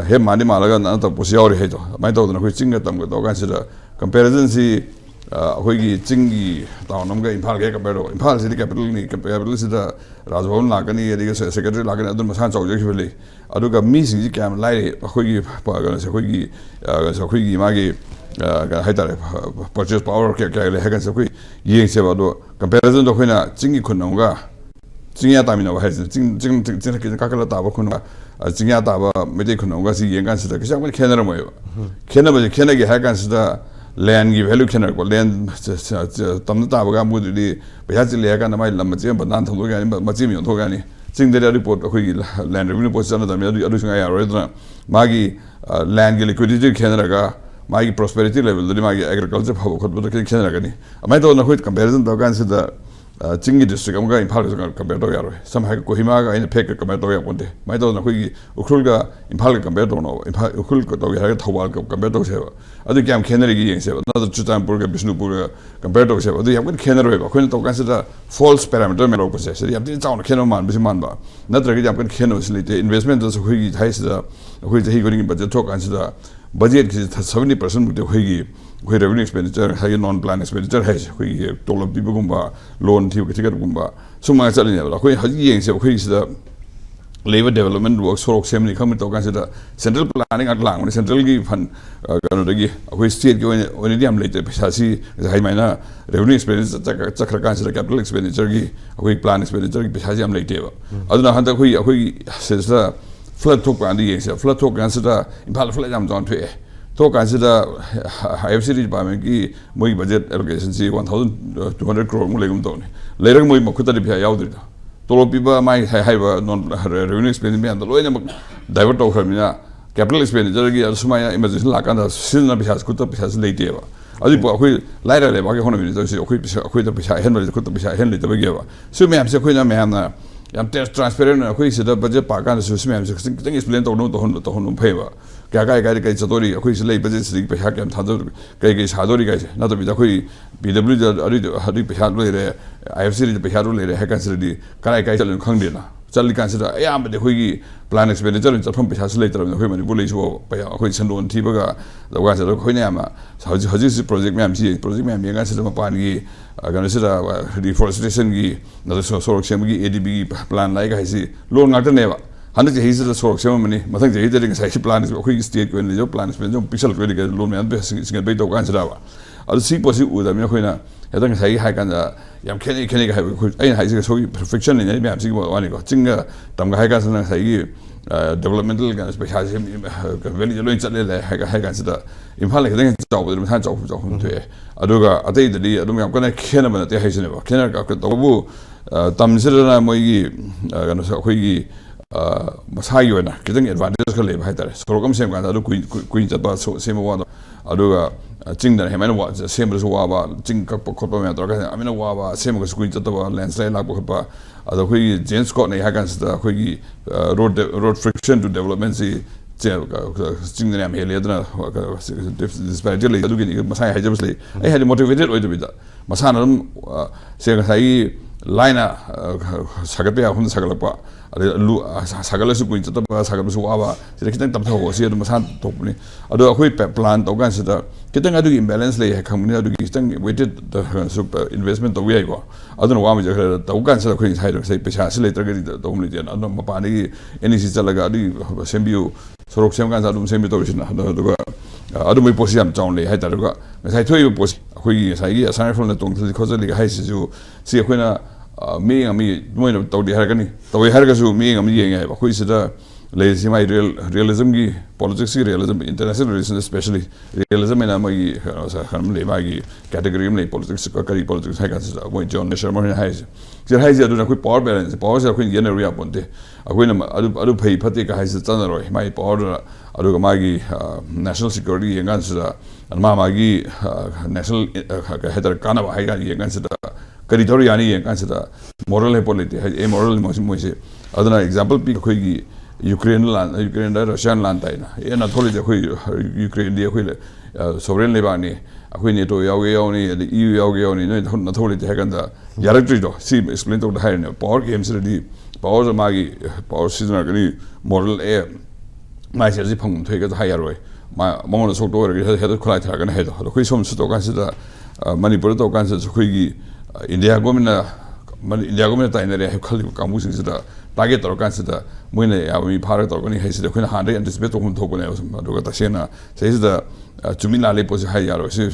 head Mani Malaga and other Posiori Hato. My daughter, which Chingatam to consider comparison. See Hoigi Chingi, Townamga, Impal Capital, Impal City Capital, Capital, Razon Lagani, Secretary Lagan, Masan, objectively. Aduka missing Cam Light, Hoigi, Hoigi, Hoigi Magi, Haita, purchase power, Hagan Saki, Ying Sevado, comparison to Hina, Chingi Kunonga, Chingia Tamino has Kakala Tabakuna, Chingia Medikunonga, Yangan, Kishan, Canada, Canada, Kennedy Hagan, land give value can land Tamata would be Behazili and my Lamazim, but not Mazimi Togani. Sing the report of land revenue post another Maggie land liquidity Canada, Maggie prosperity level, the Maggie agriculture, Canada. I might on a quick comparison to consider Chingi district, I'm going in compared to Yaro. Some Kohimaga in a peck compared to Yaponte. My daughter Ukulga in Palka compared to no, in Ukulka Towalka compared to Seva. I think I'm Kennedy and Seva, another Chutan Burger, Bishnupurga compared to Seva. They have got Kennedy, according to consider false parameter metal possession. You have to town Kenoman, Bismanba. Not regular Kenosley, the investment is who has the which he going but the talk consider budget is 70% with the Higi. We revenue expenditure, high non-plan expenditure has we told of people loan ticket gumba. So much the labor development works for Oxemini come to consider central planning at Lang, central give fund we state going on later Pishasi, the high minor revenue expenditure, consider capital expenditure, we plan expenditure, Pishasiam later. Other Hunter we says the flood talk and the flood talk consider in Palaflam on to to consider IFC Department my budget allocation 1,200 crore Mulegum Tony. Later, my Makuta de Piaudri. Tolo people might have non revenue expenditure and the lower divert of Hermina, capital expenditure, Sumaya emergency like under Silna has Kuta has later. As you later, the Economy, quit the Pisha Henry, Kuta Pisha Henry to Begeva. So, Mam Sequina Mana. I'm transparent and quiz the budget park and the Susman, thing is blend or no to Honum paper. Gaga Satori, a quiz late budget, Pahak and Tador, Gagis Hadori guys, not to be the Kui, BW, Hadi Pahadu, I have seen the Pahadu later, Hakan City, Karakai and Kondina. Suddenly consider, yeah, but the Huigi plan expenditure in the pump has later on the women bullies war by a quiz and on Tibaga, the ones at Okoyama. So, how this project, ma'am, project, ma'am, you're going to set up a pani. I'm going to set a deforestation, another sort of ADB plan like I see, loan not never. 100 days of the sort of ceremony, I think the plan is a quick state when the plan is been pixel critical loan and best is going to be to answer. ꯑꯗꯨ ꯁꯤ ꯄꯣꯠꯁꯤ ꯎꯗꯕꯅꯤꯅ ꯑꯩꯈꯣꯏꯅ ꯍꯦꯛꯇ ꯉꯁꯥꯏꯒꯤ ꯍꯥꯏ ꯀꯥꯟꯗ ꯌꯥꯝ ꯈꯦꯠꯅꯩ ꯍꯥꯏꯕ ꯑꯩꯅ ꯍꯥꯏꯁꯤꯒ ꯁꯣꯏꯒꯤ ꯐꯤꯛꯁꯟ ꯂꯩꯅꯔꯤ ꯃꯌꯥꯝꯁꯤꯒꯤ ꯋꯥꯅꯤꯀꯣ ꯆꯤꯡꯒ ꯇꯝꯒ ꯍꯥꯏ ꯀꯥꯟꯁꯤꯗ ꯉꯁꯥꯏꯒꯤ ꯗꯦꯕꯂꯞꯃꯦꯟꯇꯦꯜ ꯄꯩꯁꯥꯁꯦ ꯚꯦꯂꯤꯁꯦ ꯂꯣꯏꯅ ꯆꯠꯂꯦ ꯍꯥꯏ ꯀꯥꯟꯁꯤꯗ ꯏꯝꯐꯥꯜꯗ ꯈꯤꯇꯪ ꯆꯥꯎꯕꯗ ꯃꯁꯥꯅ ꯆꯥꯎꯐꯝ ꯊꯣꯛꯑꯦ ꯑꯗꯨꯒ ꯑꯇꯩꯗꯗꯤ ꯑꯗꯨꯝ ꯌꯥꯝ ꯀꯟꯅ ꯈꯦꯠꯅꯕ ꯅꯠꯇꯦ ꯍꯥꯏꯁꯤꯅꯦꯕ ꯇꯧꯕꯕꯨ ꯇꯝꯁꯤꯗꯅ ꯃꯣꯏꯒꯤ ꯀꯩꯅꯣꯁꯦ ꯑꯩꯈꯣꯏꯒꯤ ꯃꯁꯥꯒꯤ ꯑꯣꯏꯅ ꯈꯤꯇꯪ ꯑꯦꯗꯚꯥꯟꯇꯦꯖ ꯈꯔ ꯂꯩꯕ ꯍꯥꯏꯇꯥꯔꯦ ꯁꯣꯔꯣꯛ ꯑꯃ ꯁꯦꯝꯕ ꯀꯥꯟꯗ ꯑꯗꯨ ꯀꯨꯏꯅ ꯆꯠꯄ ꯁꯦꯝꯕ ꯋꯥꯗꯣ ꯑꯗꯨꯒ ꯆꯤꯡꯗꯅ ꯍꯦꯟꯅ ꯁꯦꯝꯕꯗꯁꯨ ꯋꯥꯕ ꯆꯤꯡ ꯀꯛꯄ ꯈꯣꯠꯄ ꯃꯌꯥꯝ ꯇꯧꯔꯒ ꯑꯃꯅ ꯋꯥꯕ ꯁꯦꯝꯃꯒꯁꯨ ꯀꯨꯏꯅ ꯆꯠꯇꯕ ꯂꯦꯟꯁ꯭ꯂꯥꯏꯠ ꯂꯥꯛꯄ ꯈꯣꯠꯄ ꯑꯗꯣ ꯑꯩꯈꯣꯏꯒꯤ ꯖꯦꯟꯁ ꯀꯣꯠꯅꯩ ꯍꯥꯏ ꯀꯥꯟꯁꯤꯗ ꯑꯩꯈꯣꯏꯒꯤ ꯔꯣꯗ ꯐ꯭ꯔꯤꯛꯁꯟ ꯇꯨ ꯗꯦꯕꯂꯞꯃꯦꯟꯁꯤ ꯆꯤꯡꯗꯅ ꯌꯥꯝ ꯍꯦꯜꯂꯦ ꯑꯗꯨꯅ ꯗꯤꯁꯄꯦꯔꯤꯇꯤ ꯂꯩ ꯑꯗꯨꯒꯤꯅꯤ ꯃꯁꯥꯒꯤ ꯍꯥꯏꯖꯕꯁꯨ ꯂꯩ ꯑꯩ ꯍꯥꯏꯗꯤ ꯃꯣꯇꯤꯚꯦꯇꯦꯠ ꯑꯣꯏꯗꯕꯤꯗ ꯃꯁꯥꯅ ꯑꯗꯨꯝ ꯁꯦ ꯉꯁꯥꯏꯒꯤ ꯂꯥꯏꯅ ꯁꯥꯒꯠꯄ ꯌꯥꯕ ꯃꯐꯝꯗ ꯁꯥꯒꯠꯂꯛꯄ ꯑꯗꯩ ꯁꯥꯒꯠꯂꯁꯨ ꯀꯨꯏꯅ ꯆꯠꯇꯕ ꯁꯥꯒꯠꯄꯁꯨ ꯋꯥꯕ ꯁꯤꯗ ꯈꯤꯇꯪ ꯇꯞꯊꯍꯧꯕ ꯁꯤ ꯑꯗꯨꯝ ꯃꯁꯥꯅ ꯊꯣꯛꯄꯅꯤ ꯑꯗꯣ ꯑꯩꯈꯣꯏ ꯄ꯭ꯂꯥꯟ ꯇꯧ ꯀꯥꯟꯁꯤꯗ खितंग अदुगी इम्बैलेंस ले खंगनी अदुगी खितंग वेटेड इन्वेस्टमेंट तौ याइको अदुन वा मजे खर तौ कान स खै साइड सै पैसा से लेत्रगदि तौ नि देन अदुन मपानी एनईसी चलगा अदु सेम्बियु सोरक सेम कान अदुम सेम्बि तौसिन अदुगा अदु मै पोसि याम चाउन ले हाइ तारुगा ngai थोइ पोसि खै साइगी असाइ फल न तोंग खोजलि हाइ सिजु सि खैना मे ami मोइन तौदि हरगनि तौइ हरगसु मे ami येंग हाइ खै सिदा लेसी माइ realism की politics की realism international relations especially realism में ना मैं हम ले मागी category में ले politics का करी politics है कैसे वो जॉन ने शर्मा है जब है जब ना कोई power balance power से कोई ये ना रिया बनते कोई ना अरु भाई फते का है से चंदा रोय माई power अरु का मागी national security ये गान से मागी national है तर काना है गान ये गान से करी तो यानी ये गान से moral है politics है ये moral मोसे अदना example भी कोई Ukraine da Russian land tai na ye na tholi de khoi Ukraine de khoi sovereign le ba ni akhoi ne to yaw ge yaw ni EU yaw ge yaw ni na tholi de kan da directory do see explain to the higher ne power games di power ma gi power season ga ni moral e mai se ji phang thoi ga higher roi ma mong na sok to ga he da khulai tha ga na he do khoi som su to kan se da Manipur to kan se khoi gi India government tai na re khali kamu sing se da target to kan se da मोइने याबी फारक तौरकनी हैसिद अखोइना हान्डे anticipate तौम थोकने अदुगा तसेना सेसिदा चुमी लाले पोसे high यारो से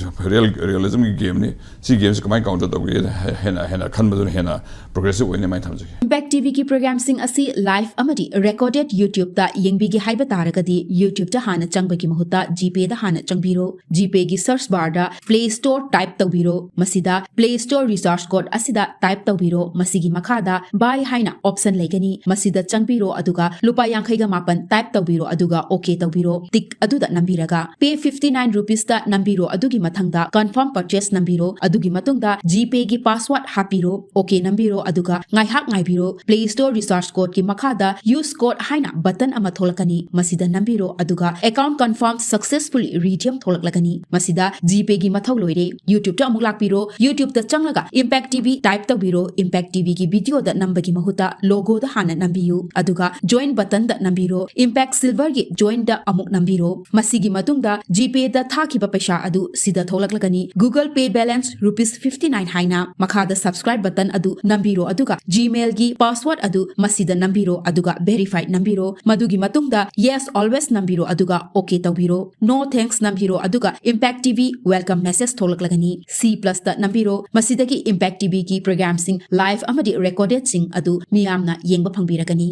realism की game नि सी games कमाइ counter तौगे हेना खनबदुन हेना progressive ओइने माइ थमजे इम्पैक्ट टीवी की प्रोग्राम सिंग असि लाइव अमदी रिकॉर्डेड यूट्यूब ता यंगबीगी हाइबा तारगदी यूट्यूब ता हाना चंगबगी महुता जीपे दा हाना चंगबिरो जीपे की सर्च बार दा प्ले स्टोर टाइप तौबिरो मसिदा प्ले स्टोर रिसोर्स कोड असिदा टाइप तौबिरो मसिगी मखादा बाय हाइना ऑप्शन लेगनी मसिदा चंगबिरो अदुगा लुपा यांखैगा मापन टाइप तौबिरो अदुगा ओके तौबिरो टिक अदुदा नंबिरगा पे 59 रुपीस ता नंबिरो अदुगी मथंगदा कंफर्म परचेस नंबिरो अदुगी मतुंगदा जीपे की पासवर्ड हापिरो ओके नंबिरो अदुगा ngaihak ngaibiro play store resource code की मखादा यूज कोड हाइना बटन अमा थोलकनी मसिदा नंबिरो अदुगा अकाउंट कंफर्म सक्सेसफुली रिडीम थोलकलगनी मसिदा जीपे की मथौ लोइरे यूट्यूब ता अमुक लाकपिरो यूट्यूब ता चंगलगा इम्पैक्ट टीवी टाइप तौबिरो इम्पैक्ट टीवी की वीडियो दा नंबगी महुता लोगो दा हाना नंबियु अदुगा जॉइन बटन दा नंबिरो इम्पैक्ट सिल्वर की जॉइन दा अमुक नंबिरो मसिगी मतुंगदा जीपे दा थाखिबा पैसा अदु सिदा थोलकलगनी गूगल पे बैलेंस ₹59 हाइना मखादा सब्सक्राइब बटन अदु नंबिरो अदुगा जीमेल की पासवर्ड अदु मसिदा नंबिरो अदुगा वेरीफाइड नंबिरो मदुगी मतुंगदा यस ऑलवेज नंबिरो अदुगा ओके तौबिरो नो थैंक्स नंबिरो अदुगा इम्पैक्ट टीवी वेलकम मैसेज थोलकलगनी C+ दा नंबिरो मसिदगी इम्पैक्ट टीवी की प्रोग्राम सिंग लाइव अमदी रिकॉर्डेड सिंग अदु मियामना येंबा फंगबिरगनी